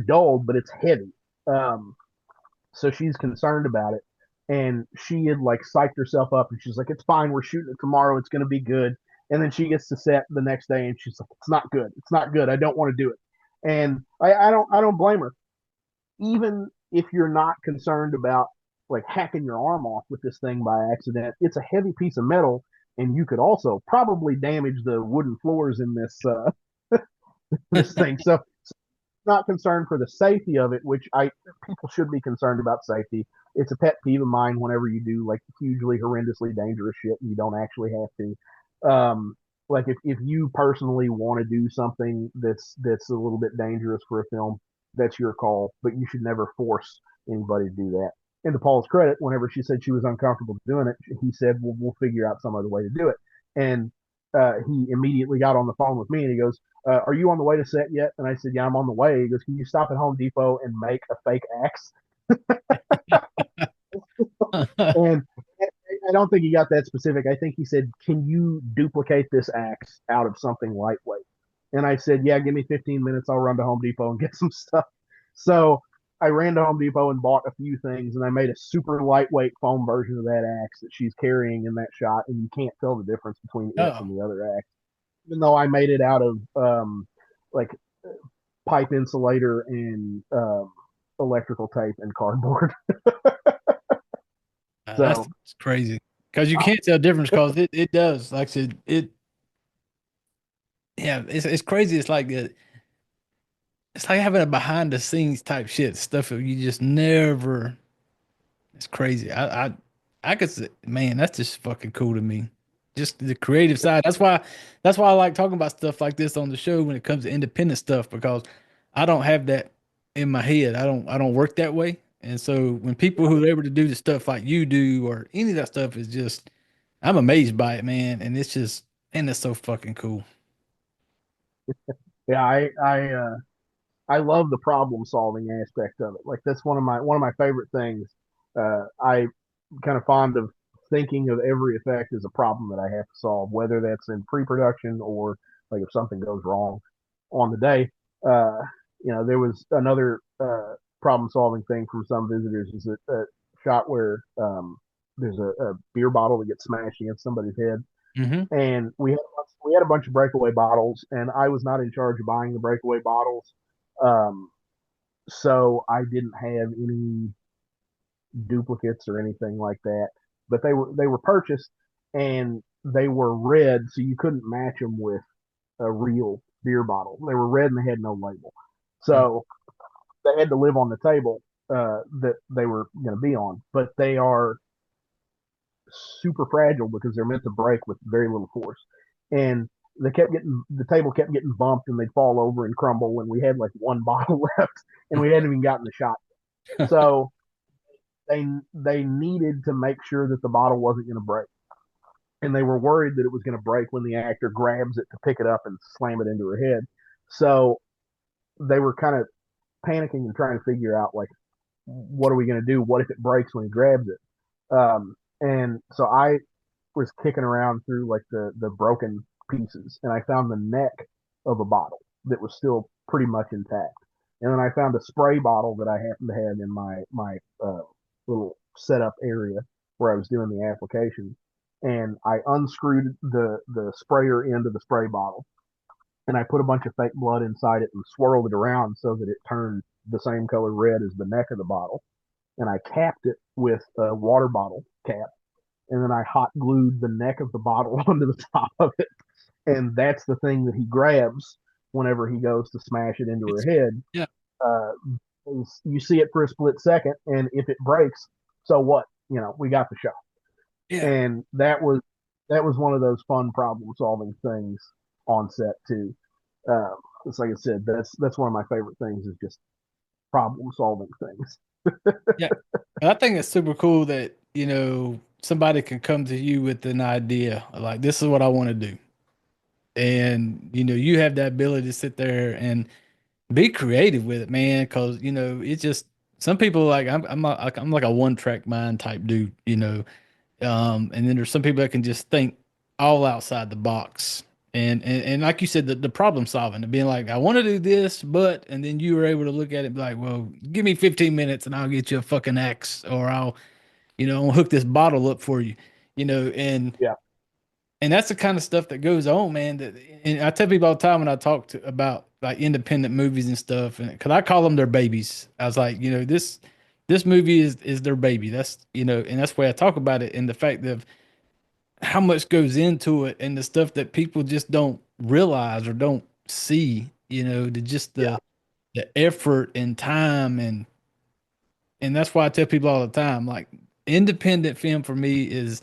dulled, but it's heavy. So she's concerned about it, and she had like psyched herself up, and she's like, "It's fine. We're shooting it tomorrow. It's going to be good." And then she gets to set the next day, and she's like, "It's not good. It's not good. I don't want to do it." And I don't blame her. Even if you're not concerned about like hacking your arm off with this thing by accident, it's a heavy piece of metal, and you could also probably damage the wooden floors in this this thing. So not concerned for the safety of it, which I people should be concerned about safety. It's a pet peeve of mine whenever you do like hugely horrendously dangerous shit and you don't actually have to. Like if you personally want to do something that's a little bit dangerous for a film, that's your call, but you should never force anybody to do that. And to Paul's credit, whenever she said she was uncomfortable doing it, he said, "Well, we'll figure out some other way to do it." And he immediately got on the phone with me and he goes, "Are you on the way to set yet?" And I said, "Yeah, I'm on the way." He goes, "Can you stop at Home Depot and make a fake axe?" And I don't think he got that specific. I think he said, "Can you duplicate this axe out of something lightweight?" And I said, "Yeah, give me 15 minutes. I'll run to Home Depot and get some stuff." So I ran to Home Depot and bought a few things, and I made a super lightweight foam version of that axe that she's carrying in that shot, and you can't tell the difference between it Oh, and the other axe, even though I made it out of like pipe insulator and electrical tape and cardboard. that's So crazy. Because you can't tell difference because it does. Like I said, yeah, it's crazy. It's like having a behind the scenes type shit stuff that you just never. It's crazy. I could say, man, that's just fucking cool to me. Just the creative side. That's why I like talking about stuff like this on the show when it comes to independent stuff because I don't have that in my head. I don't work that way. And so when people who are able to do the stuff like you do or any of that stuff is just I'm amazed by it, man. And it's just and it's so fucking cool. yeah, I love the problem solving aspect of it. Like that's one of my favorite things. I kind of fond of thinking of every effect as a problem that I have to solve, whether that's in pre-production or like if something goes wrong on the day. Uh, there was another problem solving thing from some visitors is a shot where there's a beer bottle that gets smashed against somebody's head, Mm-hmm. and we had a bunch of breakaway bottles, and I was not in charge of buying the breakaway bottles. Um, so I didn't have any duplicates or anything like that. But they were purchased and they were red, so you couldn't match them with a real beer bottle. They were red and they had no label, so they had to live on the table that they were going to be on. But they are super fragile because they're meant to break with very little force, and the table kept getting bumped and they'd fall over and crumble. And we had like one bottle left, and we hadn't even gotten the shot. So they needed to make sure that the bottle wasn't going to break, and they were worried that it was going to break when the actor grabs it to pick it up and slam it into her head. So they were kind of panicking and trying to figure out like what are we going to do? What if it breaks when he grabs it? And so I was kicking around through like the broken pieces, and I found the neck of a bottle, that was still pretty much intact. And then I found a spray bottle that I happened to have in my little setup area where I was doing the application, and I unscrewed the sprayer end of the spray bottle, and I put a bunch of fake blood inside it and swirled it around so that it turned the same color red as the neck of the bottle, and I capped it with a water bottle cap, and then I hot glued the neck of the bottle onto the top of it, and that's the thing that he grabs whenever he goes to smash it into her head. Yeah. Uh, you see it for a split second, and if it breaks, so what? We got the shot. Yeah. And that was one of those fun problem solving things on set too. It's like I said, that's one of my favorite things is just problem solving things. Yeah. And I think it's super cool that, somebody can come to you with an idea like this is what I want to do. And, you have that ability to sit there and be creative with it, man. Cause, it's just some people like I'm like a one track mind type dude, and then there's some people that can just think all outside the box. And like you said, the problem solving, being like, I want to do this, but and then you were able to look at it and be like, well, give me 15 minutes and I'll get you a fucking axe, or I'll hook this bottle up for you, and Yeah. and that's the kind of stuff that goes on, man. And I tell people all the time when I talk about like independent movies and stuff, and because I call them their babies. I was like, this movie is their baby. That's and that's the way I talk about it, and the fact of how much goes into it, and the stuff that people just don't realize or don't see. Yeah. The effort and time, and that's why I tell people all the time, like independent film for me is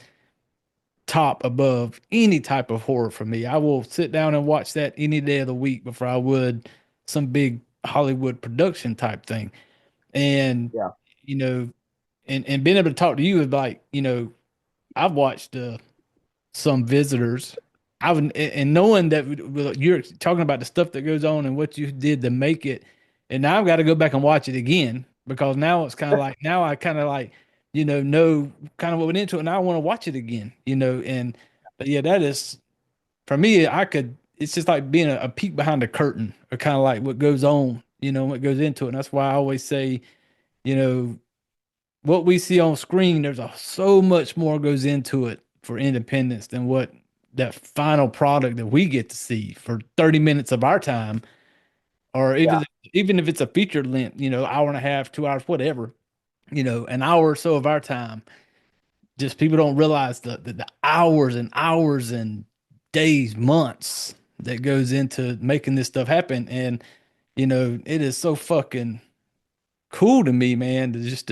top above any type of horror for me. I will sit down and watch that any day of the week before I would some big Hollywood production type thing. And Yeah. you know, and being able to talk to you is like, I've watched some visitors. I've and knowing that you're talking about the stuff that goes on and what you did to make it, and now I've got to go back and watch it again because now it's kind of like now I kind of like know kind of what went into it, and I want to watch it again. And but yeah, that is for me. I could. It's just like being a peek behind the curtain, or kind of like what goes on, what goes into it. And that's why I always say, you know, what we see on screen, there's so much more goes into it for independence than what that final product that we get to see for 30 minutes of our time, or Yeah. even if it's a feature length, hour and a half, 2 hours, whatever, an hour or so of our time. Just people don't realize the hours and hours and days, months that goes into making this stuff happen. And it is so fucking cool to me, man, to just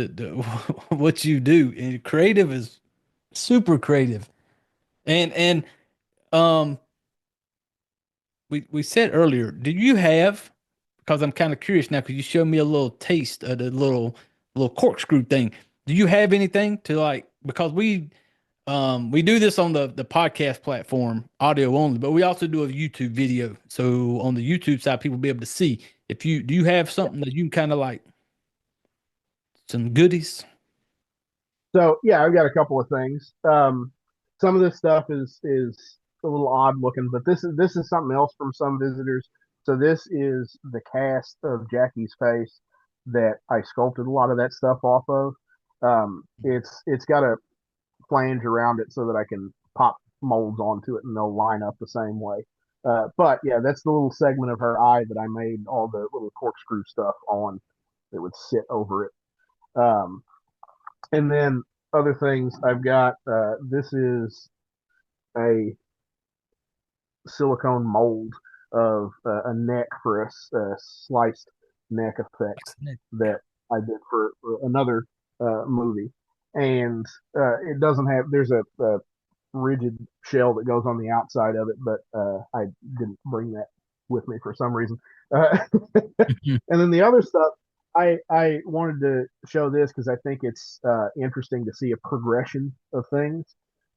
what you do. And creative is super creative. And um we said earlier, do you have, because I'm kind of curious now, because you showed me a little taste of the little corkscrew thing. Do you have anything to like, because we do this on the podcast platform, audio only, but we also do a YouTube video. So on the YouTube side, people will be able to see. If you do you have something that you can kind of like some goodies? So yeah, I've got a couple of things. Some of this stuff is a little odd looking, but this is something else from some visitors. So this is the cast of Jackie's face that I sculpted a lot of that stuff off of. It's got a flange around it so that I can pop molds onto it and they'll line up the same way. But yeah, that's the little segment of her eye that I made all the little corkscrew stuff on that would sit over it. Um, and then other things I've got. This is a silicone mold of a neck for a sliced neck effect that I did for another movie, and it doesn't have. There's a rigid shell that goes on the outside of it, but I didn't bring that with me for some reason. Uh, and then the other stuff, I wanted to show this because I think it's interesting to see a progression of things.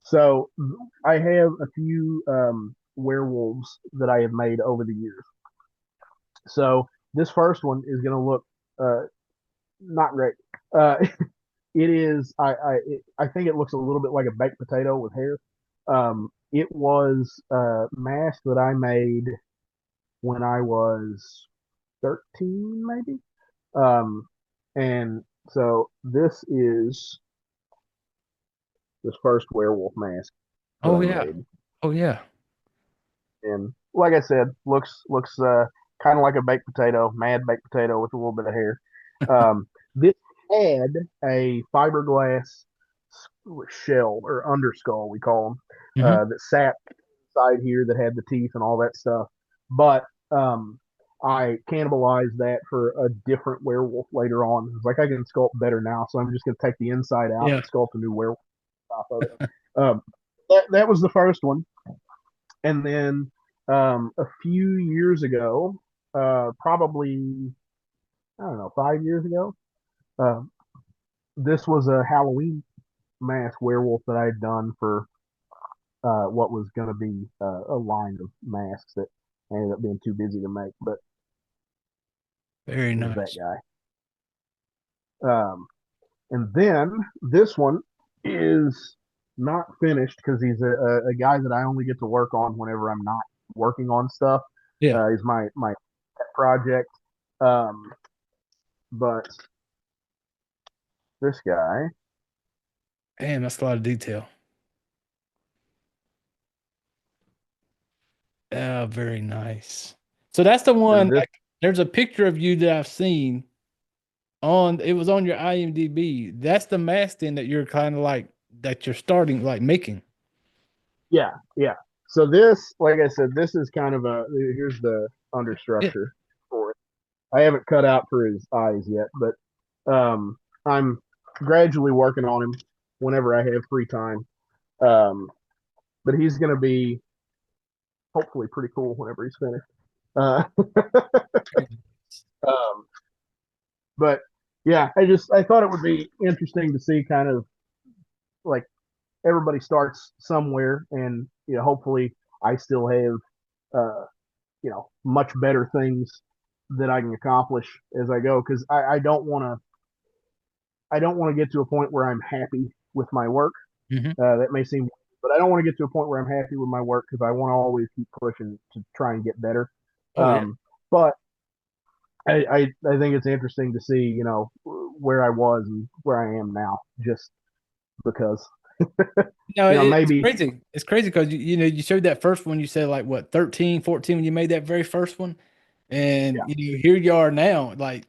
So I have a few werewolves that I have made over the years. So this first one is going to look uh, not great. Uh, it is. I think it looks a little bit like a baked potato with hair. It was a mask that I made when I was 13, maybe. Um, and so this is this first werewolf mask that Oh I yeah. made, Oh yeah. and like I said, looks kind of like a baked potato, mad baked potato with a little bit of hair. This had a fiberglass shell or underskull, we call them, Hmm. that sat inside here that had the teeth and all that stuff. But I cannibalized that for a different werewolf later on. It's like I can sculpt better now, so I'm just gonna take the inside out Yeah. and sculpt a new werewolf off of it. That was the first one, and then a few years ago, probably I don't know, 5 years ago, uh, this was a Halloween mask werewolf that I had done for what was going to be a line of masks that I ended up being too busy to make. But Very there's that nice. guy. And then this one is not finished because he's a guy that I only get to work on whenever I'm not working on stuff. Yeah. He's my pet project. Um, but this guy, Damn, that's a lot of detail. Yeah, very nice. So that's the and one. this Like, there's a picture of you that I've seen on. It was on your IMDb. That's the mask then that you're kind of like that you're starting like making. yeah. So this, like I said, this is kind of a here's the Yeah. understructure for it. I haven't cut out for his eyes yet, but I'm gradually working on him whenever I have free time. Um, but he's going to be hopefully pretty cool whenever he's finished. Uh, um, but yeah, I thought it would be interesting to see kind of like everybody starts somewhere, and hopefully I still have much better things that I can accomplish as I go because I don't want to get to a point where I'm happy with my work. Hmm. That may seem, but I don't want to get to a point where I'm happy with my work because I want to always keep pushing to try and get better. Oh yeah. But I think it's interesting to see, where I was and where I am now, just because, No, it's maybe, crazy. It's crazy because you showed that first one. You said like what 13, 14 when you made that very first one, and yeah, here you are now, like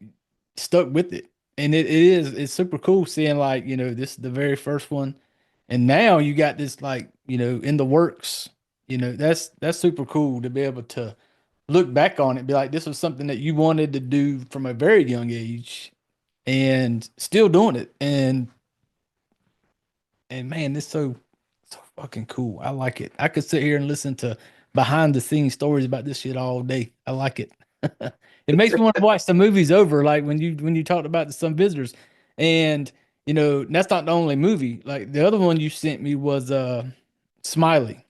stuck with it. And it's super cool seeing like this is the very first one, and now you got this like in the works. That's super cool to be able to look back on it, be like this was something that you wanted to do from a very young age, and still doing it, and man, this so fucking cool. I like it. I could sit here and listen to behind the scenes stories about this shit all day. I like it. It makes me want to watch the movies over, like when you talked about the Some Visitors, and that's not the only movie. Like the other one you sent me was Smiley,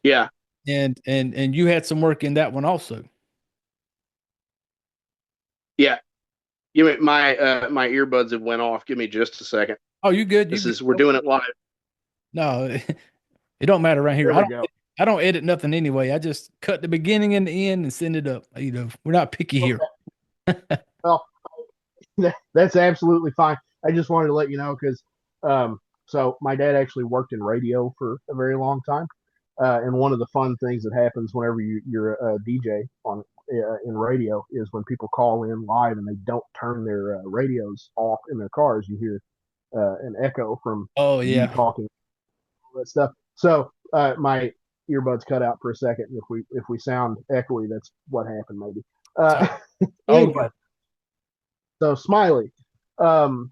yeah, and you had some work in that one also. yeah. Give me my earbuds have went off. Give me just a second. Oh, you good? You This good? is we're doing it live. No, it don't matter around here. There we go. I don't edit nothing anyway. I just cut the beginning and the end and send it up. We're not picky here. Well, that's absolutely fine. I just wanted to let you know because so my dad actually worked in radio for a very long time, and one of the fun things that happens whenever you're a DJ on in radio is when people call in live and they don't turn their radios off in their cars, you hear an echo from Oh you yeah. talking all that stuff. So my earbuds cut out for a second. If we sound echoey, that's what happened maybe. So, oh Anyway, good. so Smiley. Um,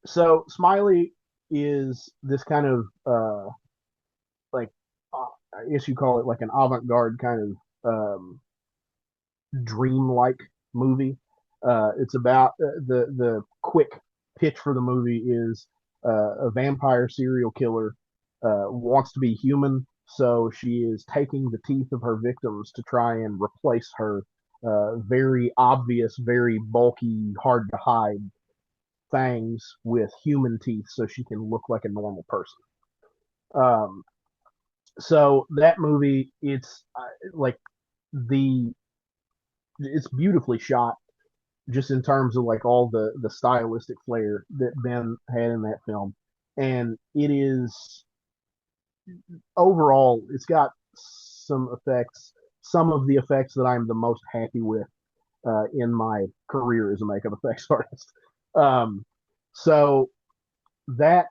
so Smiley is this kind of like I guess you call it like an avant-garde kind of dream-like movie. It's about the quick pitch for the movie is a vampire serial killer wants to be human, so she is taking the teeth of her victims to try and replace her very obvious, very bulky, hard to hide fangs with human teeth so she can look like a normal person. Um, so that movie, it's like the it's beautifully shot, just in terms of like all the stylistic flair that Ben had in that film, and it is overall it's got some of the effects that I'm the most happy with in my career as a makeup effects artist. Um, so that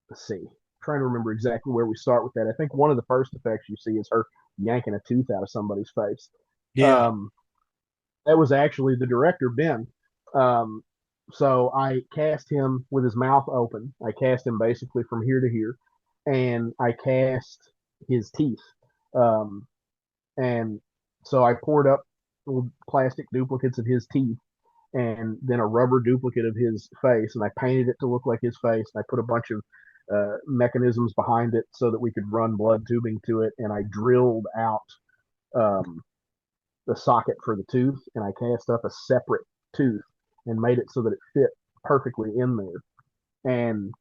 let's see, I'm trying to remember exactly where we start with that. I think one of the first effects you see is her yanking a tooth out of somebody's face. Yeah. Um, that was actually the director Ben. Um, so I cast him with his mouth open. I cast him basically from here to here, and I cast his teeth. Um, and so I poured up little plastic duplicates of his teeth and then a rubber duplicate of his face, and I painted it to look like his face. And I put a bunch of mechanisms behind it so that we could run blood tubing to it, and I drilled out um, the socket for the tooth, and I cast up a separate tooth and made it so that it fit perfectly in there. And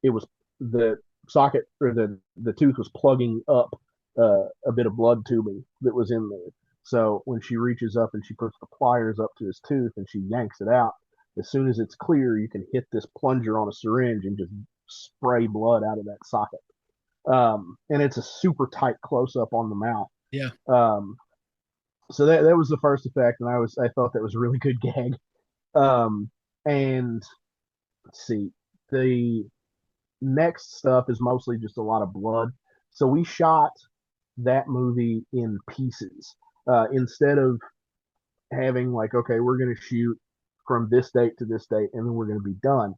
it was the socket or the tooth was plugging up a bit of blood tubing that was in there. So when she reaches up and she puts the pliers up to his tooth and she yanks it out, as soon as it's clear, you can hit this plunger on a syringe and just spray blood out of that socket. And it's a super tight close up on the mouth. Yeah. So that was the first effect, and I thought that was a really good gag. And let's see, the next stuff is mostly just a lot of blood. So we shot that movie in pieces. Instead of having like, okay, we're going to shoot from this date to this date and then we're going to be done.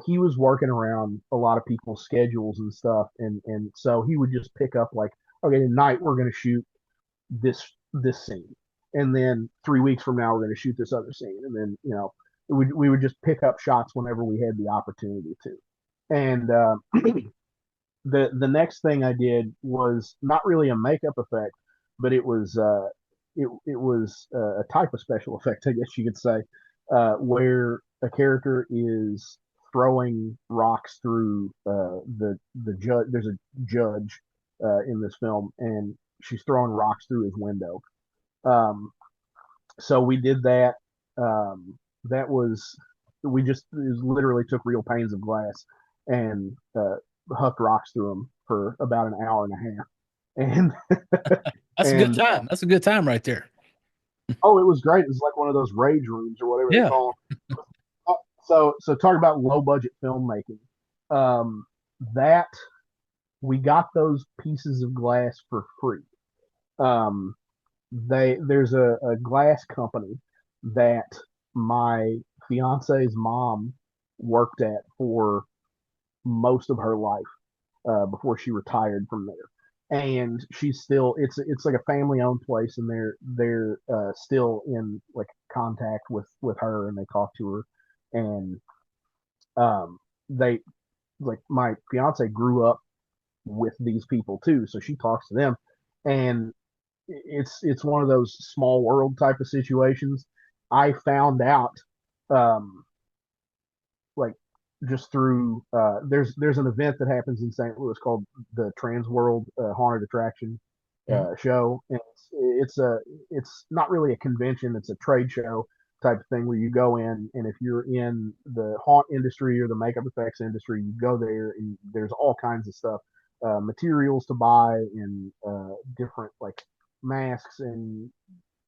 He was working around a lot of people's schedules and stuff. And so he would just pick up like, okay, tonight we're going to shoot this scene. And then 3 weeks from now, we're going to shoot this other scene. And then, we would just pick up shots whenever we had the opportunity to. And the next thing I did was not really a makeup effect, but it was a type of special effect, I guess you could say, where a character is throwing rocks through the judge. There's a judge in this film, and she's throwing rocks through his window. So we did that. That was we just literally took real panes of glass and hucked rocks through them for about an hour and a half. And That's a good time. That's a good time right there. Oh, it was great. It was like one of those rage rooms or whatever they call them. So talk about low budget filmmaking. That we got those pieces of glass for free. Um, there's a glass company that my fiance's mom worked at for most of her life before she retired from there. And she's still it's like a family owned place, and they're still in like contact with her, and they talk to her, and they like my fiance grew up with these people too, so she talks to them, and it's one of those small world type of situations. I found out um, like just through there's an event that happens in St. Louis called the Trans World Haunted Attraction show, and it's not really a convention; it's a trade show type of thing where you go in, and if you're in the haunt industry or the makeup effects industry, you go there, and there's all kinds of stuff, materials to buy, and different like masks and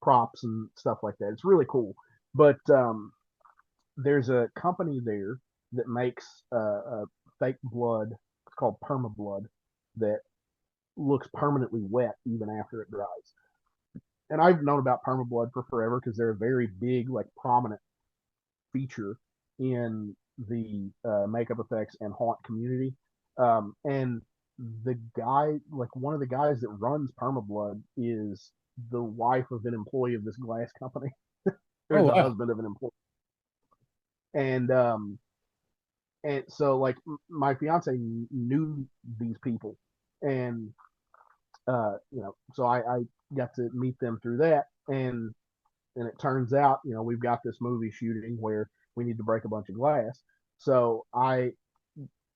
props and stuff like that. It's really cool, but there's a company there that makes fake blood. It's called perma blood that looks permanently wet even after it dries. And I've known about perma blood for forever because they're a very big, like prominent feature in the makeup effects and haunt community. And the guy, like one of the guys that runs perma blood, is the wife of an employee of this glass company, or the husband of an employee. And so like my fiance knew these people, and so I got to meet them through that, and it turns out we've got this movie shooting where we need to break a bunch of glass. So I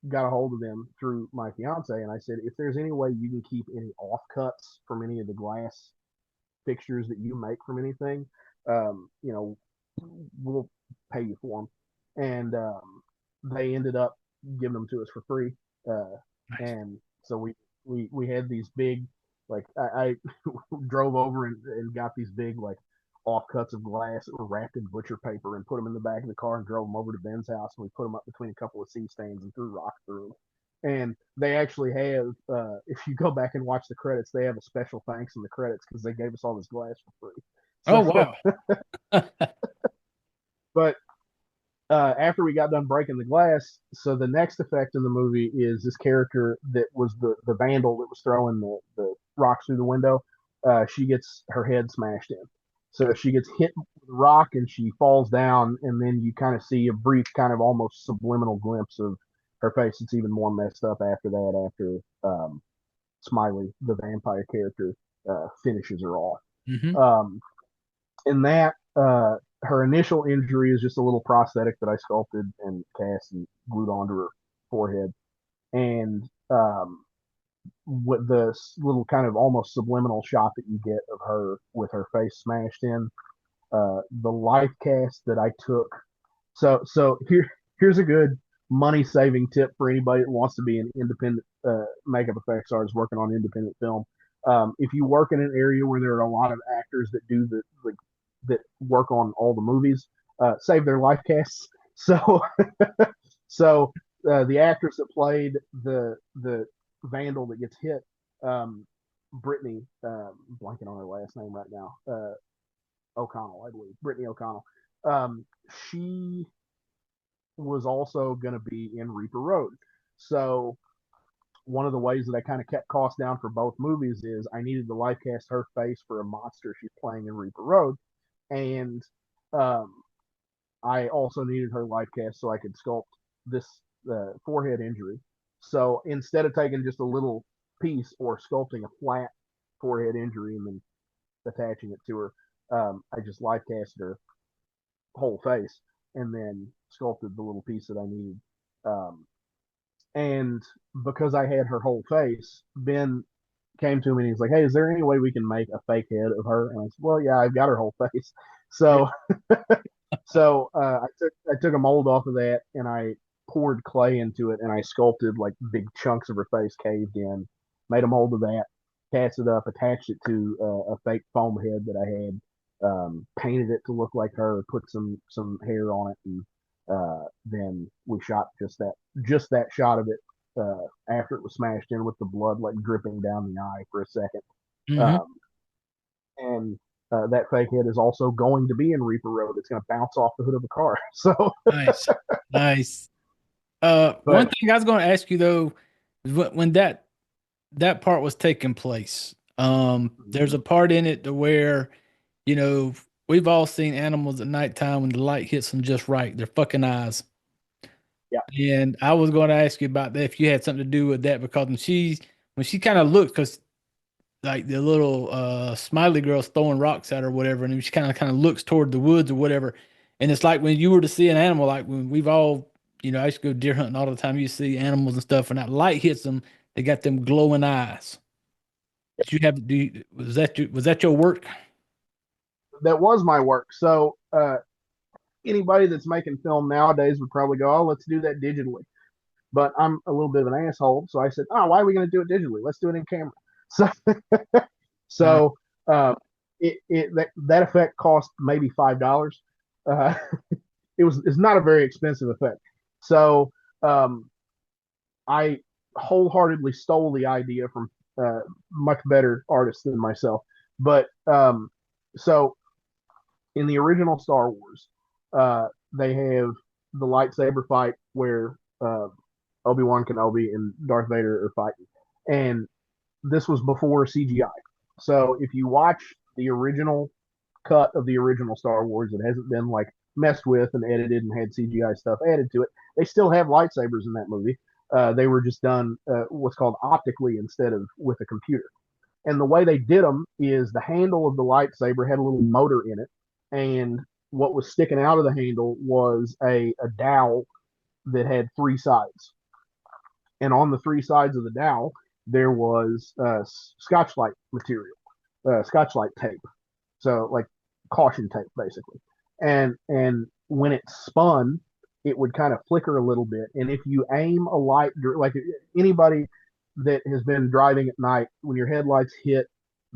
got a hold of them through my fiance, and I said, if there's any way you can keep any offcuts from any of the glass fixtures that you make from anything, we'll pay you for them. And they ended up giving them to us for free. Nice. And so we had these big, like I drove over and got these big like offcuts of glass that were wrapped in butcher paper and put them in the back of the car and drove them over to Ben's house, and we put them up between a couple of C stands and threw rocks through them. And they actually have, if you go back and watch the credits, they have a special thanks in the credits because they gave us all this glass for free. Oh wow. But after we got done breaking the glass, so the next effect in the movie is this character that was the vandal that was throwing the rocks through the window. She gets her head smashed in. So she gets hit with a rock and she falls down, and then you kind of see a brief, kind of almost subliminal glimpse of her face. It's even more messed up after that, after Smiley, the vampire character, finishes her off. Mm-hmm. In that, her initial injury is just a little prosthetic that I sculpted and cast and glued onto her forehead. And with the little kind of almost subliminal shot that you get of her with her face smashed in, the life cast that I took. So here's a good money saving tip for anybody that wants to be an independent makeup effects artist working on independent film. If you work in an area where there are a lot of actors that do that work on all the movies, save their life casts. So the actress that played the vandal that gets hit, Brittany, blanking on her last name right now, O'Connell, I believe, Brittany O'Connell. She was also going to be in Reaper Road. So one of the ways that I kind of kept costs down for both movies is I needed to life cast her face for a monster she's playing in Reaper Road, and I also needed her life cast so I could sculpt this forehead injury. So instead of taking just a little piece or sculpting a flat forehead injury and then attaching it to her, I just life casted her whole face and then sculpted the little piece that I needed. And because I had her whole face, Ben came to me and he's like, "Hey, is there any way we can make a fake head of her?" And I said, "Well, yeah, I've got her whole face." So, I took a mold off of that and I poured clay into it and I sculpted like big chunks of her face caved in, made a mold of that, cast it up, attached it to a fake foam head that I had, painted it to look like her, put some hair on it, and then we shot just that shot of it after it was smashed in with the blood like dripping down the eye for a second. Mm-hmm. And that fake head is also going to be in Reaper Road. It's going to bounce off the hood of a car. So nice. One thing I was going to ask you though, is when that part was taking place, there's a part in it to where, we've all seen animals at nighttime when the light hits them just right, their fucking eyes. Yeah. And I was going to ask you about that if you had something to do with that, because when she kind of looked, because like the little smiley girl's throwing rocks at her or whatever, and she kind of looks toward the woods or whatever, and it's like when you were to see an animal, like when we've all, I used to go deer hunting all the time, you see animals and stuff, and that light hits them, they got them glowing eyes. Did you have was that your work? That was my work. So anybody that's making film nowadays would probably go, "Oh, let's do that digitally." But I'm a little bit of an asshole, so I said, "Oh, why are we going to do it digitally? Let's do it in camera." So, so that effect cost maybe $5. Uh, it's not a very expensive effect. So I wholeheartedly stole the idea from much better artists than myself. But so in the original Star Wars, they have the lightsaber fight where Obi-Wan Kenobi and Darth Vader are fighting, and this was before CGI. So if you watch the original cut of the original Star Wars, it hasn't been like messed with and edited and had CGI stuff added to it. They still have lightsabers in that movie. They were just done what's called optically instead of with a computer. And the way they did them is the handle of the lightsaber had a little motor in it, and what was sticking out of the handle was a dowel that had three sides. And on the three sides of the dowel, there was Scotch-Light material, Scotch-Light tape. So like caution tape basically. And when it spun, it would kind of flicker a little bit. And if you aim a light, like anybody that has been driving at night, when your headlights hit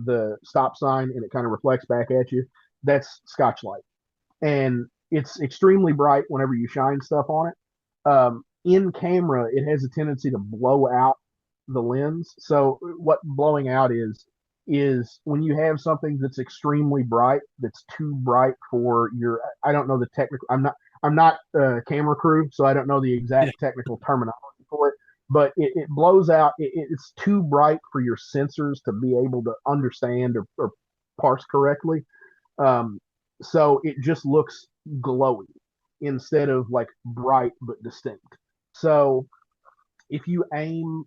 the stop sign and it kind of reflects back at you, that's Scotch light. And it's extremely bright whenever you shine stuff on it. In camera, it has a tendency to blow out the lens. So what blowing out is when you have something that's extremely bright, that's too bright for your. I don't know the technical. I'm not camera crew, so I don't know the exact technical terminology for it. But it blows out. It's too bright for your sensors to be able to understand or parse correctly. Um, so it just looks glowy instead of like bright but distinct. So if you aim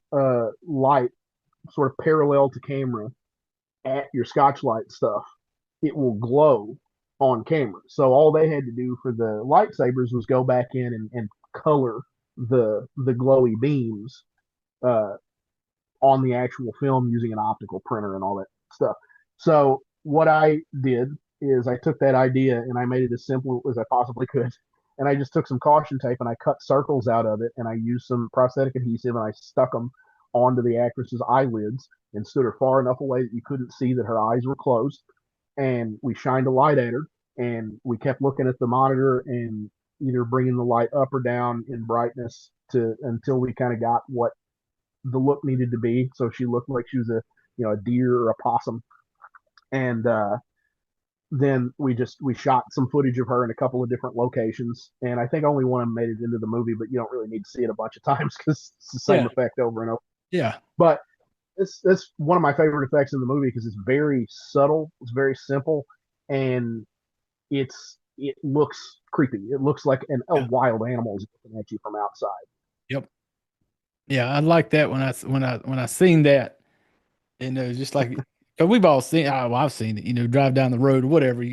light sort of parallel to camera at your Scotch light stuff, it will glow on camera. So all they had to do for the lightsabers was go back in and color the glowy beams uh, on the actual film using an optical printer and all that stuff. So what I did is I took that idea and I made it as simple as I possibly could. And I just took some caution tape and I cut circles out of it and I used some prosthetic adhesive and I stuck them onto the actress's eyelids and stood her far enough away that you couldn't see that her eyes were closed. And we shined a light at her and we kept looking at the monitor and either bringing the light up or down in brightness to until we kind of got what the look needed to be. So she looked like she was a deer or a possum. And then we shot some footage of her in a couple of different locations. And I think only one of them made it into the movie, but you don't really need to see it a bunch of times because it's the same effect over and over. Yeah. But it's one of my favorite effects in the movie because it's very subtle, it's very simple, and it looks creepy. It looks like a wild animal is looking at you from outside. Yep. Yeah, I like that when I seen that, just like cause we've all seen. Well, I've seen it. Drive down the road or whatever.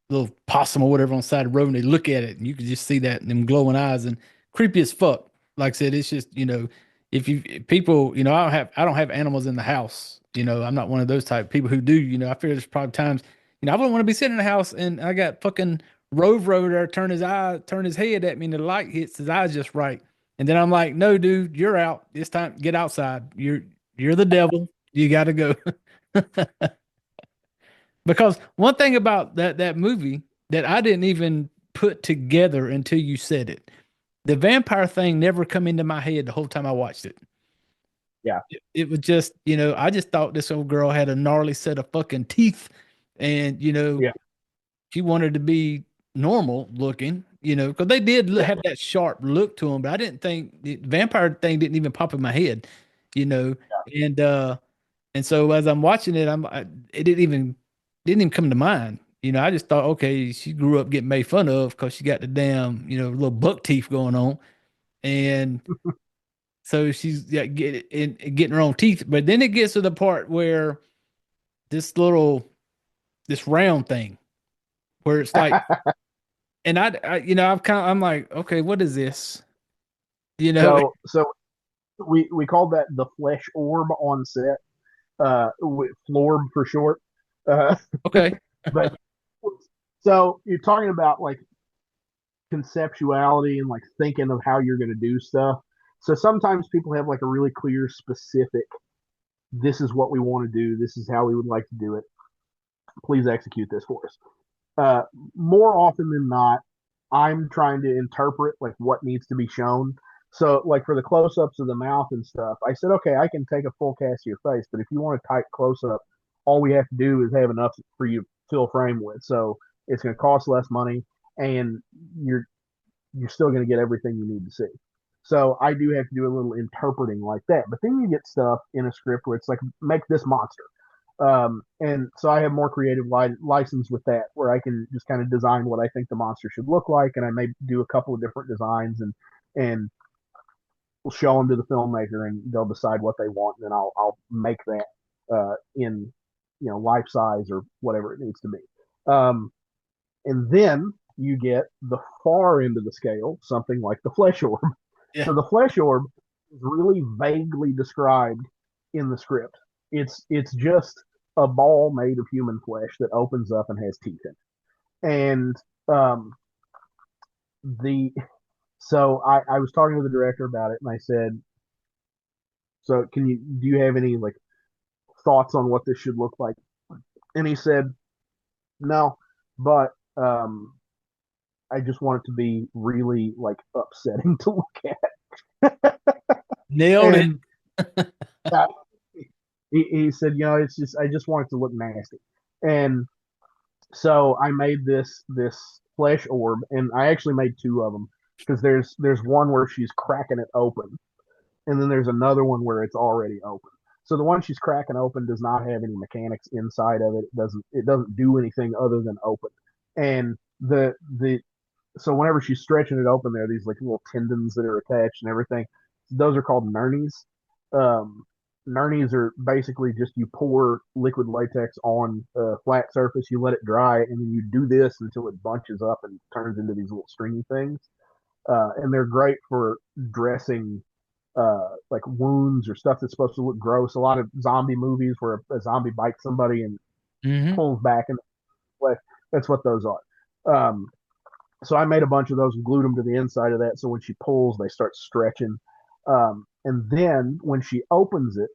Little possum or whatever on the side of the road, and they look at it, and you can just see that in them glowing eyes and creepy as fuck. Like I said, it's just if people, I don't have animals in the house. I'm not one of those type of people who do. I figure there's probably times, I wouldn't want to be sitting in the house and I got fucking Rove there turn his head at me and the light hits his eyes just right. And then I'm like, no, dude, you're out. It's time. Get outside. You're the devil. You got to go. Because one thing about that movie that I didn't even put together until you said it, the vampire thing never come into my head the whole time I watched it. Yeah, it was just I just thought this old girl had a gnarly set of fucking teeth, and she wanted to be normal looking, because they did have that sharp look to them, but I didn't think the vampire thing didn't even pop in my head, and so as I'm watching it, it didn't even come to mind. I just thought, okay, she grew up getting made fun of because she got the damn, little buck teeth going on, and so she's getting her own teeth. But then it gets to the part where this round thing, where it's like. And I'm like, okay, what is this? So we called that the flesh orb on set, florb for short. Okay. But so you're talking about like conceptuality and like thinking of how you're going to do stuff. So sometimes people have like a really clear, specific, this is what we want to do. This is how we would like to do it. Please execute this for us. Uh, More often than not, I'm trying to interpret like what needs to be shown. So like for the close-ups of the mouth and stuff, I said, okay, I can take a full cast of your face, but if you want a tight close-up, all we have to do is have enough for you to fill frame with. So it's going to cost less money, and you're still going to get everything you need to see. So I do have to do a little interpreting like that. But then you get stuff in a script where it's like, make this monster. And so I have more creative license with that, where I can just kind of design what I think the monster should look like, and I may do a couple of different designs, and we'll show them to the filmmaker, and they'll decide what they want, and then I'll make that in life size or whatever it needs to be. And then you get the far end of the scale, something like the flesh orb. Yeah. So the flesh orb is really vaguely described in the script. It's just a ball made of human flesh that opens up and has teeth in it. And um, the so I was talking to the director about it, and I said, "So do you have any like thoughts on what this should look like?" And he said, "No, but I just want it to be really like upsetting to look at." Nailed it. And uh, he said, it's just I just want it to look nasty. And so I made this flesh orb, and I actually made two of them because there's one where she's cracking it open, and then there's another one where it's already open. So the one she's cracking open does not have any mechanics inside of it. It doesn't do anything other than open. And the so whenever she's stretching it open, there are these like little tendons that are attached and everything. Those are called nernies. Um, Nernies are basically just you pour liquid latex on a flat surface, you let it dry, and then you do this until it bunches up and turns into these little stringy things. And they're great for dressing like wounds or stuff that's supposed to look gross. A lot of zombie movies where a zombie bites somebody and Mm-hmm. pulls back and flesh. That's what those are. So I made a bunch of those and glued them to the inside of that. So when she pulls, they start stretching. And then when she opens it,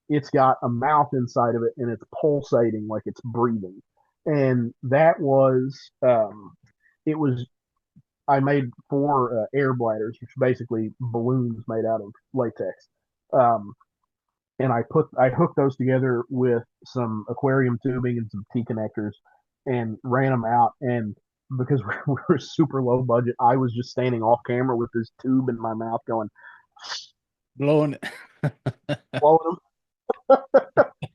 it's got a mouth inside of it and it's pulsating like it's breathing. And that was, it was, I made four air bladders, which are basically balloons made out of latex. Um, and I hooked those together with some aquarium tubing and some T connectors and ran them out. And because we were super low budget, I was just standing off camera with this tube in my mouth going, Blowing it. blowing them.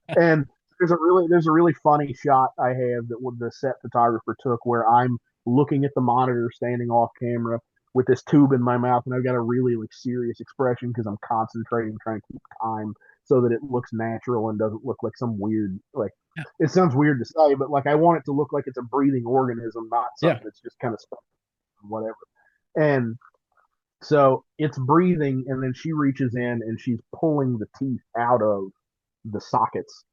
And there's a really funny shot I have that the set photographer took where I'm looking at the monitor standing off camera with this tube in my mouth, and I've got a really like serious expression because I'm concentrating, trying to keep time so that it looks natural and doesn't look like some weird like. It sounds weird to say, but like I want it to look like it's a breathing organism, not something that's just kind of stuck, whatever. And so it's breathing, and then she reaches in and she's pulling the teeth out of the sockets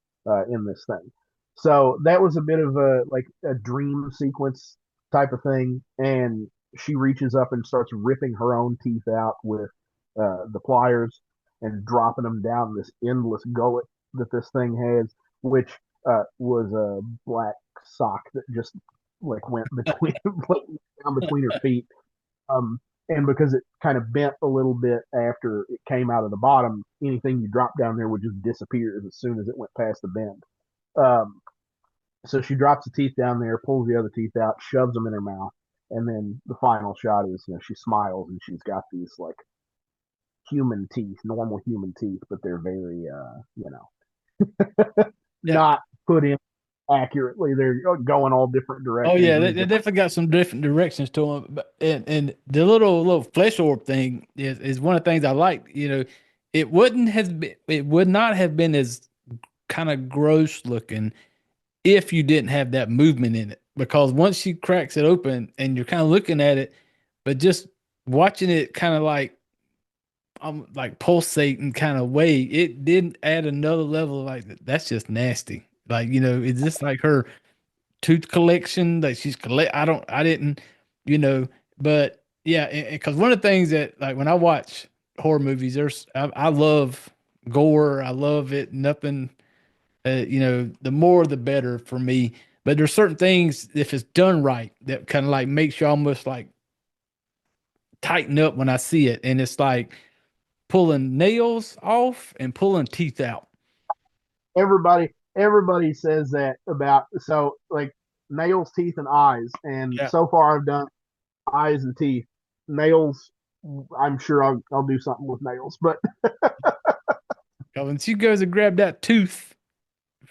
in this thing. So that was a bit of a like a dream sequence type of thing, and she reaches up and starts ripping her own teeth out with the pliers and dropping them down this endless gullet that this thing has, which was a black sock that just like went between down between her feet. Um, and because it kind of bent a little bit after it came out of the bottom, anything you drop down there would just disappear as soon as it went past the bend. Um, so she drops the teeth down there, pulls the other teeth out, shoves them in her mouth, and then the final shot is she smiles and she's got these like human teeth, normal human teeth, but they're very not put in accurately. They're going all different directions. Oh yeah, they definitely got some different directions to them. But and the little flesh orb thing is one of the things I like. It would not have been as kind of gross looking if you didn't have that movement in it. Because once she cracks it open and you're kind of looking at it, but just watching it kind of like pulsating kind of way, it didn't add another level of like that's just nasty. Like, it's just like her tooth collection that she's collect. I didn't, but yeah, because one of the things that like when I watch horror movies, I love gore. I love it. Nothing, the more the better for me. But there's certain things if it's done right that kind of like makes you almost like tighten up when I see it, and it's like pulling nails off and pulling teeth out. Everybody says that about so like nails, teeth, and eyes. And Yeah. so far, I've done eyes and teeth. Nails, I'm sure I'll do something with nails, but When she goes to grab that tooth,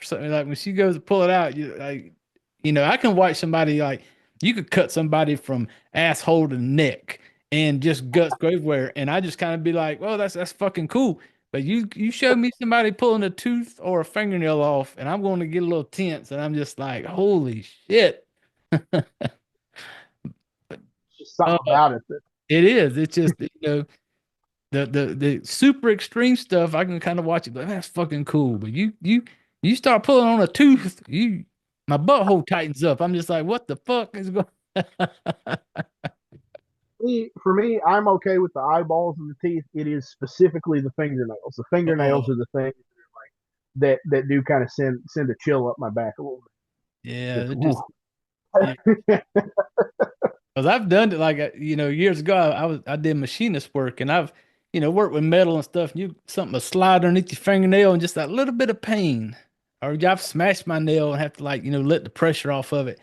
something like when she goes to pull it out, I can watch somebody like you could cut somebody from asshole to neck and just guts go everywhere, and I just kind of be like, well, that's fucking cool. But you show me somebody pulling a tooth or a fingernail off, and I'm going to get a little tense, and I'm just like, holy shit. just something about it. It is. It's just the super extreme stuff. I can kind of watch it, but that's fucking cool. But you You start pulling on a tooth, my butthole tightens up. I'm just like, what the fuck is going? For me, I'm okay with the eyeballs and the teeth. It is specifically the fingernails. The fingernails Oh, are the thing that do kind of send a chill up my back a little yeah, bit. Just it just yeah. ooh. Because I've done it like years ago. I did machinist work, and I've worked with metal and stuff. And something will slide underneath your fingernail, and just that little bit of pain, or I've smashed my nail and have to let the pressure off of it.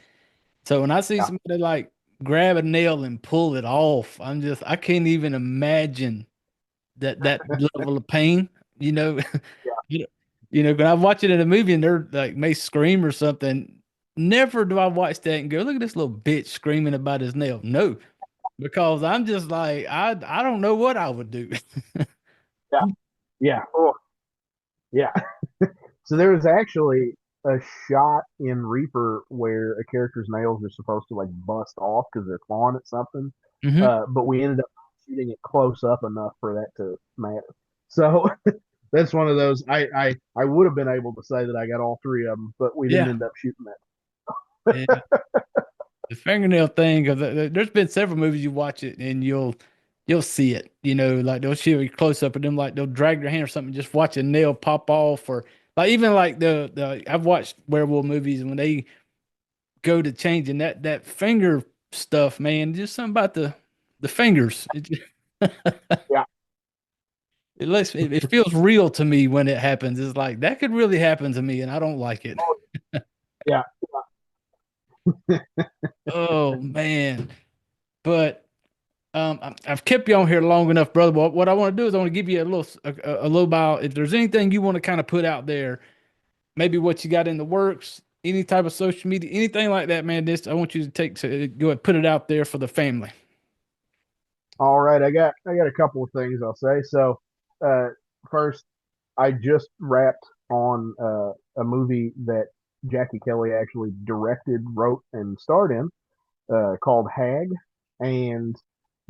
So when I see Yeah, somebody like grab a nail and pull it off, I can't even imagine that level of pain. You know, yeah, you know, when I watch it in a movie and they're like may scream or something. Never do I watch that and go, look at this little bitch screaming about his nail. No, because I'm just like I don't know what I would do. yeah, yeah. Oh, yeah. So there was actually a shot in Reaper where a character's nails are supposed to like bust off because they're clawing at something, Hmm. but we ended up shooting it close up enough for that to matter. So that's one of those. I would have been able to say that I got all three of them, but we didn't Yeah, end up shooting that. yeah. The fingernail thing, because there's been several movies you watch it and you'll see it. Like they'll show you close up of them, like they'll drag their hand or something, just watch a nail pop off, or like even like the I've watched werewolf movies and when they go to changing that finger stuff, man, just something about the fingers. Yeah, It feels real to me when it happens. It's like that could really happen to me, and I don't like it. yeah. Oh man. But I've kept you on here long enough, brother. What I want to do is I want to give you a little about if there's anything you want to kind of put out there, maybe what you got in the works, any type of social media, anything like that, man. This I want you to go ahead put it out there for the family. All right, I got a couple of things I'll say. So, uh, first, I just wrapped on a movie that Jackie Kelly actually directed, wrote, and starred in, called Hag, and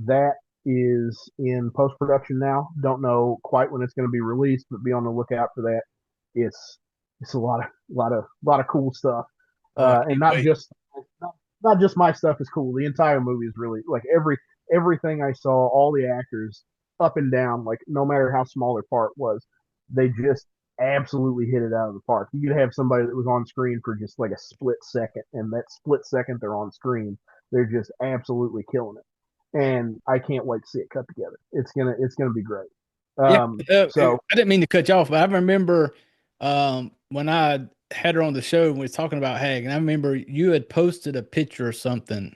that is in post production now. Don't know quite when it's going to be released, but be on the lookout for that. It's it's a lot of cool stuff, Oh, I and can't wait. not just my stuff is cool. The entire movie is really like everything I saw, all the actors up and down, like no matter how small their part was, they just absolutely hit it out of the park. You could have somebody that was on screen for just like a split second, and that split second they're on screen, they're just absolutely killing it. And I can't wait to see it cut together. It's gonna be great. Yeah, So I didn't mean to cut you off, but I remember when I had her on the show and we was talking about Hag, and I remember you had posted a picture or something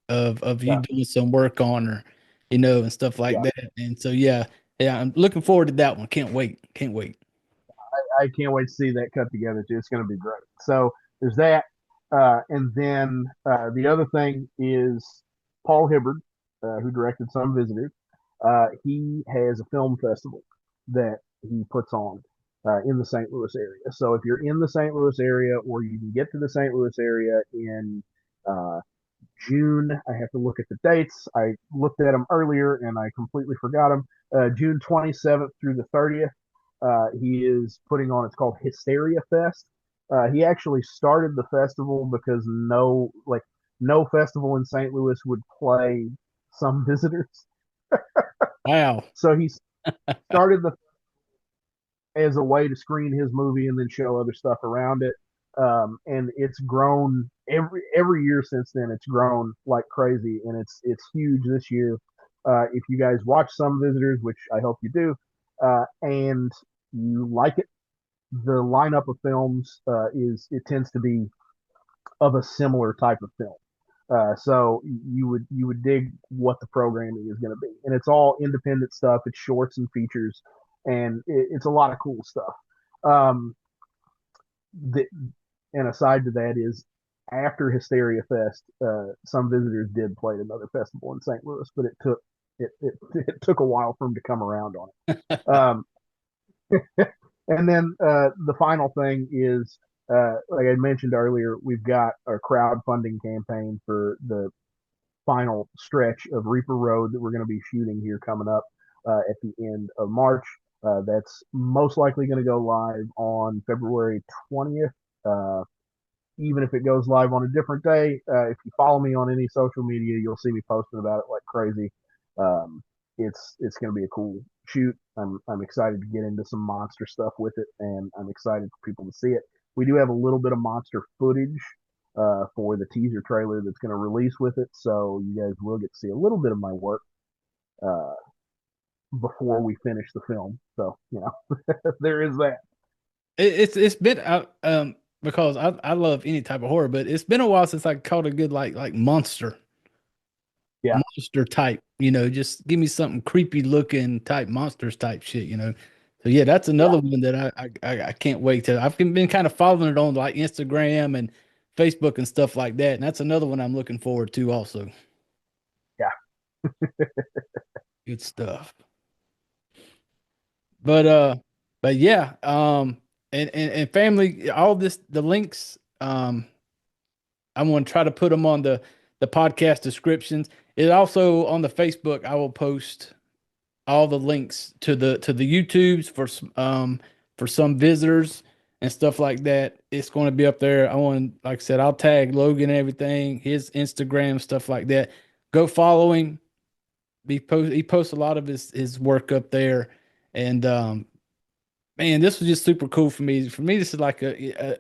of you yeah, doing some work on her, and stuff like yeah, that. And so yeah, I'm looking forward to that one. Can't wait. I can't wait to see that cut together too. It's gonna be great. So there's that, and then the other thing is Paul Hibbard, who directed Some Visitors. He has a film festival that he puts on in the St. Louis area. So if you're in the St. Louis area, or you can get to the St. Louis area in uh, June, I have to look at the dates. I looked at them earlier and I completely forgot them. June 27th through the 30th, he is putting on. It's called Hysteria Fest. He actually started the festival because no festival in St. Louis would play Some Visitors. Wow. So he started the as a way to screen his movie and then show other stuff around it. And it's grown every year since then. It's grown like crazy, and it's huge this year. If you guys watch Some Visitors, which I hope you do, and you like it, the lineup of films is it tends to be of a similar type of film. So you would dig what the programming is going to be, and it's all independent stuff. It's shorts and features, and it's a lot of cool stuff. Um, the, and aside to that is after Hysteria Fest, Some Visitors did play at another festival in St. Louis, but it took a while for them to come around on it. And then the final thing is, like I mentioned earlier, we've got a crowdfunding campaign for the final stretch of Reaper Road that we're going to be shooting here coming up at the end of March. That's most likely going to go live on February 20th. Uh, Even if it goes live on a different day, if you follow me on any social media, you'll see me posting about it like crazy. Um, it's going to be a cool shoot. I'm excited to get into some monster stuff with it, and I'm excited for people to see it. We do have a little bit of monster footage for the teaser trailer that's going to release with it, so you guys will get to see a little bit of my work uh, before we finish the film. So there is that. It's been because I love any type of horror, but it's been a while since I caught a good like Yeah. monster type, just give me something creepy looking type monsters type shit. So yeah, that's another one that I can't wait to. I've been kind of following it on like Instagram and Facebook and stuff like that, and that's another one I'm looking forward to also. Yeah. Good stuff. But yeah, and family, all this the links, I'm going to try to put them on the podcast descriptions. It also on the Facebook, I will post all the links to the YouTubes for some visitors and stuff like that. It's going to be up there. Like I said, I'll tag Logan and everything, his Instagram, stuff like that. Go follow him. He posts a lot of his work up there, and man, this was just super cool for me. For me, this is like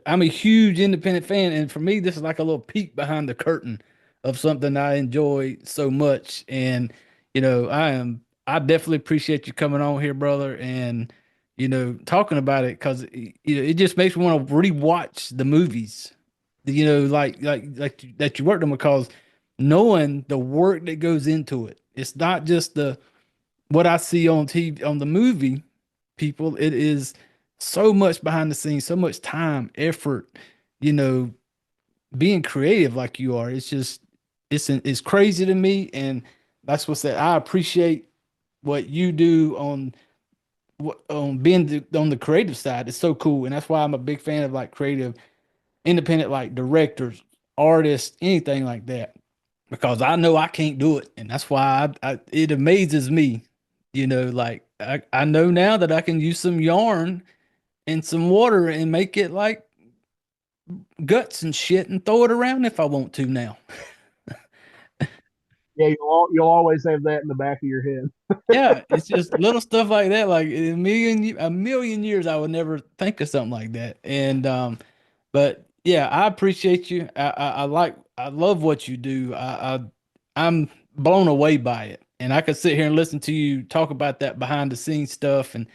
I'm a huge independent fan, and for me, this is like a little peek behind the curtain of something I enjoy so much. And I definitely appreciate you coming on here, brother, and talking about it because it just makes me want to rewatch the movies. Like that you worked on because knowing the work that goes into it, it's not just the what I see on TV on the movie people. It is so much behind the scenes, so much time, effort, you know, being creative like you are. It's crazy to me. And that's what said. I appreciate what you do on being on the creative side. It's so cool. And that's why I'm a big fan of like creative, independent, like directors, artists, anything like that. Because I know I can't do it. And that's why it amazes me, like I know now that I can use some yarn and some water and make it like guts and shit and throw it around if I want to now. Yeah, you'll always have that in the back of your head. Yeah, it's just little stuff like that. Like a million years, I would never think of something like that. And but yeah, I appreciate you. I love what you do. I'm blown away by it, and I could sit here and listen to you talk about that behind the scenes stuff. And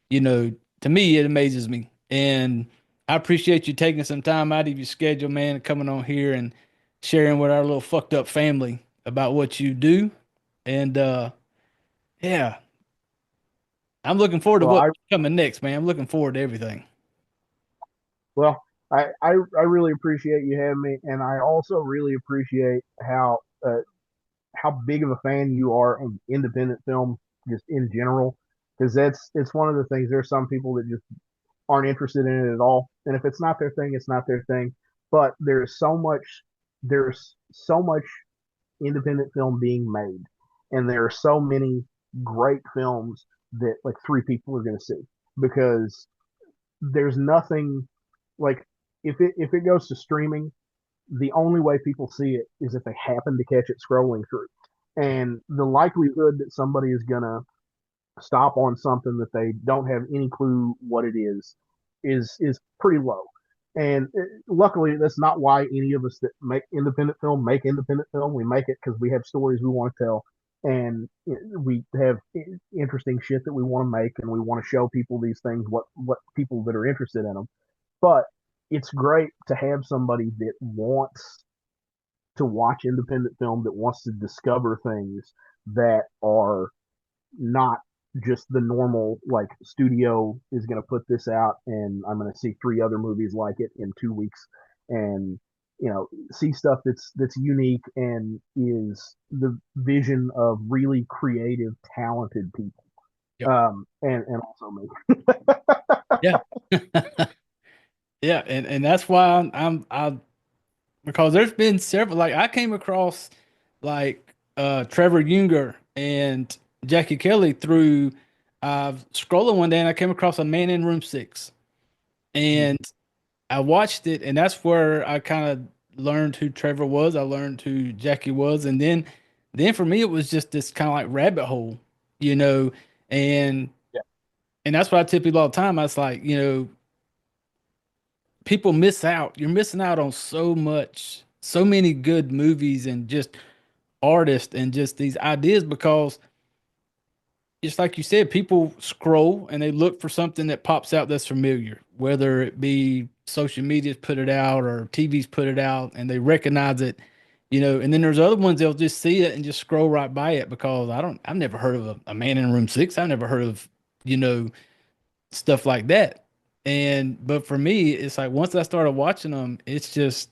you know, to me, it amazes me. And I appreciate you taking some time out of your schedule, man, and coming on here and sharing with our little fucked up family about what you do. And yeah, I'm looking forward to Well, what's coming next, man. I'm looking forward to everything. well, I really appreciate you having me, and I also really appreciate how big of a fan you are of independent film just in general, because it's one of the things. There's some people that just aren't interested in it at all, and if it's not their thing, it's not their thing. But there's so much independent film being made, and there are so many great films that like three people are going to see because there's nothing like if it goes to streaming, the only way people see it is if they happen to catch it scrolling through, and the likelihood that somebody is gonna stop on something that they don't have any clue what it is pretty low. And luckily, that's not why any of us that make independent film. We make it because we have stories we want to tell, and we have interesting shit that we want to make, and we want to show people these things, what people that are interested in them. But it's great to have somebody that wants to watch independent film, that wants to discover things that are not just the normal like studio is going to put this out and I'm going to see three other movies like it in 2 weeks, and see stuff that's unique and is the vision of really creative talented people. Yep. And also me. Yeah. Yeah, and that's why I because there's been several like I came across like Trevor Unger and Jackie Kelly through I was scrolling one day and I came across A Man in Room Six, and I watched it, and that's where I kind of learned who Trevor was. I learned who Jackie was, and then for me it was just this kind of like rabbit hole, you know, and Yeah. and that's what I tell people all the time. I was like, people miss out. You're missing out on so much, so many good movies and just artists and just these ideas because it's like you said, people scroll and they look for something that pops out that's familiar, whether it be social media's put it out or TV's put it out and they recognize it, and then there's other ones they'll just see it and just scroll right by it because I've never heard of a Man in Room Six. I've never heard of, you know, stuff like that. But for me, it's like once I started watching them, it was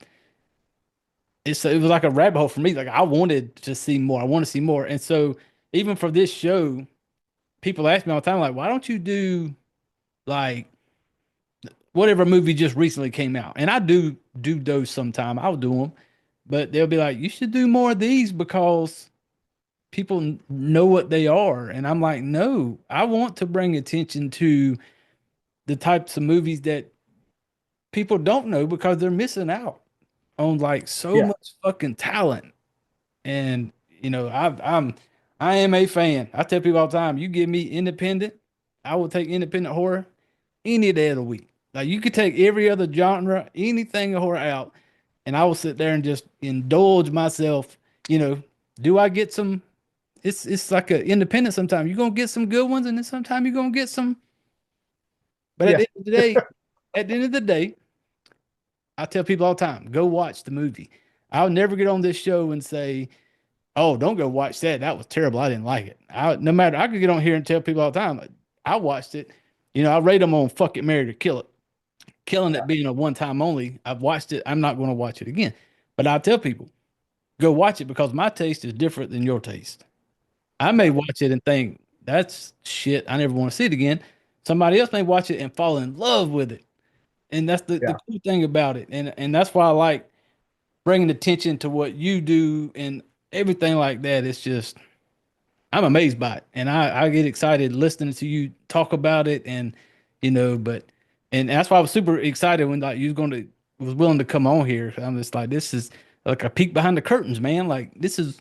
like a rabbit hole for me. Like I wanted to see more. I want to see more. And so even for this show, people ask me all the time, like, why don't you do like whatever movie just recently came out? And I do those sometime. I'll do them, but they'll be like, you should do more of these because people know what they are. And I'm like, no, I want to bring attention to the types of movies that people don't know because they're missing out on like so Yeah. much fucking talent. And I am a fan. I tell people all the time, you give me independent, I will take independent horror any day of the week. Like you could take every other genre, anything of horror out, and I will sit there and just indulge myself. You know, do I get some? It's like an independent. Sometimes you're gonna get some good ones, and then sometimes you're gonna get some. But Yeah. at the end of the day, I tell people all the time, go watch the movie. I'll never get on this show and say, oh, don't go watch that. That was terrible. I didn't like it. No matter, I could get on here and tell people all the time, I watched it. I rate them on fuck it, marry or kill it. Killing it being a one time only. I've watched it. I'm not going to watch it again. But I tell people, go watch it because my taste is different than your taste. I may watch it and think, that's shit. I never want to see it again. Somebody else may watch it and fall in love with it. And that's the Yeah. cool thing about it. And that's why I like bringing attention to what you do and everything like that. It's just, I'm amazed by it, and I get excited listening to you talk about it, and and that's why I was super excited when like you was willing to come on here. I'm just like, this is like a peek behind the curtains, man. Like this is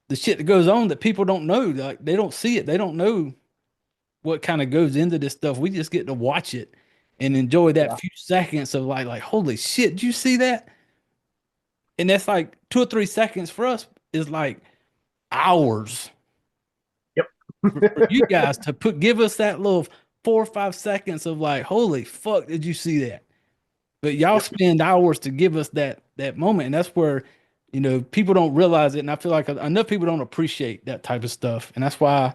the shit that goes on that people don't know. Like they don't see it, they don't know what kind of goes into this stuff. We just get to watch it and enjoy that Yeah. few seconds of like holy shit, did you see that? And that's like 2 or 3 seconds for us is like hours Yep. for you guys to give us that little 4 or 5 seconds of like, holy fuck, did you see that? But y'all Yep. spend hours to give us that moment, and that's where people don't realize it, and I feel like enough people don't appreciate that type of stuff, and that's why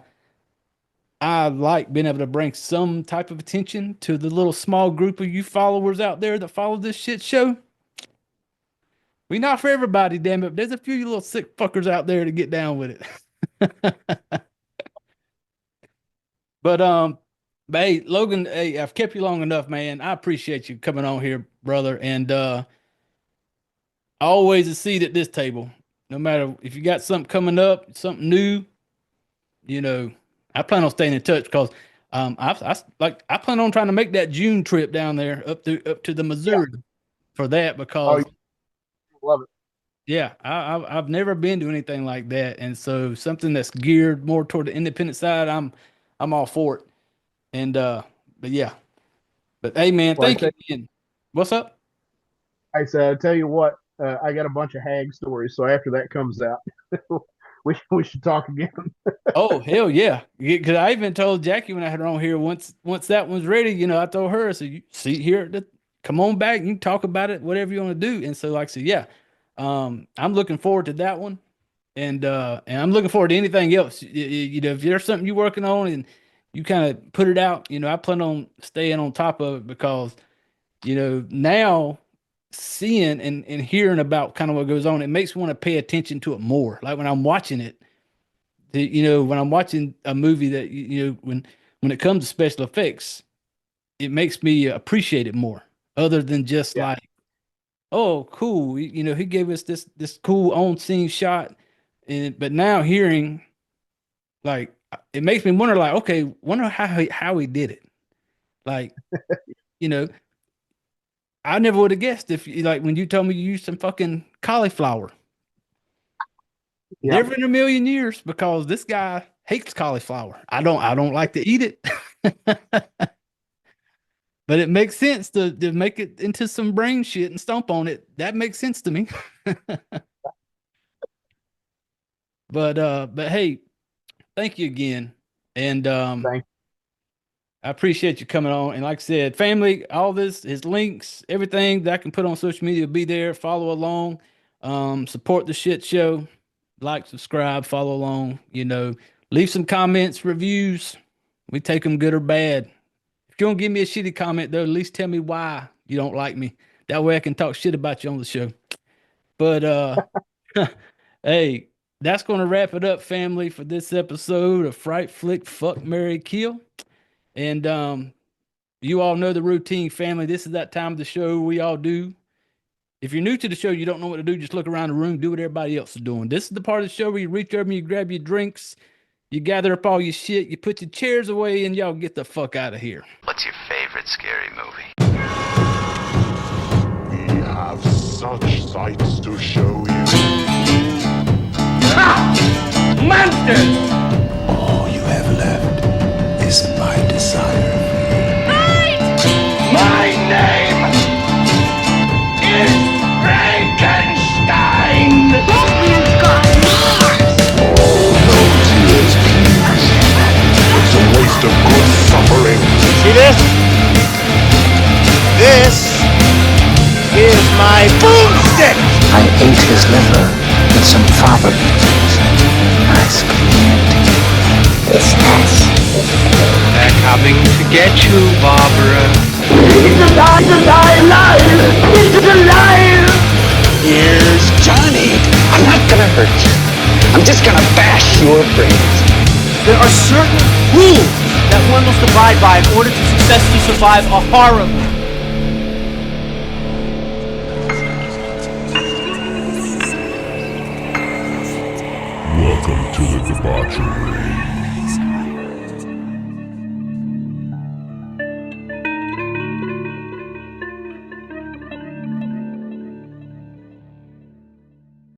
I like being able to bring some type of attention to the little small group of you followers out there that follow this shit show. We not for everybody, damn it. There's a few you little sick fuckers out there to get down with it. But hey, Logan, hey, I've kept you long enough, man. I appreciate you coming on here, brother. And always a seat at this table. No matter if you got something coming up, something new, you know, I plan on staying in touch because I plan on trying to make that June trip down there up to the Yeah. Missouri for that Oh, because you love it. yeah, I've never been to anything like that, and so something that's geared more toward the independent side, I'm all for it. And but yeah, but hey, man, Well, thank you again. What's up? I said, I tell you what, I got a bunch of hag stories. So after that comes out, we should talk again. Oh hell yeah! Because I even told Jackie when I had her on here once that one's ready, I told her, I said, you see here, come on back, you can talk about it, whatever you want to do. And so like I said, yeah, I'm looking forward to that one, and I'm looking forward to anything else. If there's something you're working on and you kind of put it out, I plan on staying on top of it because now seeing and hearing about kind of what goes on, it makes me want to pay attention to it more. Like when I'm watching it, when I'm watching a movie that when it comes to special effects, it makes me appreciate it more. Other than just Yeah. like, oh, cool, he gave us this cool on scene shot, but now hearing like it makes me wonder, like, okay, wonder how he did it. Like, you know, I never would have guessed if you like when you told me you used some fucking cauliflower. Yeah. Never in a million years, because this guy hates cauliflower. I don't like to eat it. But it makes sense to make it into some brain shit and stomp on it. That makes sense to me. But hey, thank you again. And Thank I appreciate you coming on. And like I said, family, all this, his links, everything that I can put on social media will be there. Follow along. Support the shit show. Like, subscribe, follow along. Leave some comments, reviews. We take them good or bad. If you don't give me a shitty comment, though, at least tell me why you don't like me. That way I can talk shit about you on the show. But hey, that's going to wrap it up, family, for this episode of Fright Flick Fuck Marry Kill. And you all know the routine, family. This is that time of the show we all do. If you're new to the show, you don't know what to do, just look around the room, do what everybody else is doing. This is the part of the show where you reach over and you grab your drinks, you gather up all your shit, you put your chairs away, and y'all get the fuck out of here. What's your favorite scary movie? We have such sights to show you. Monsters! All you have left is my desire. My name is Frankenstein! Logan's got Mars! No tears, please. It's a waste of good suffering. See this? This is my boomstick! I ate his liver with some fava beans. Nice community. It's us. They're coming to get you, Barbara. It's alive! It's alive! Here's Johnny. I'm not gonna hurt you. I'm just gonna bash your brains. There are certain rules that one must abide by in order to successfully survive a horror movie. Welcome to the debauchery.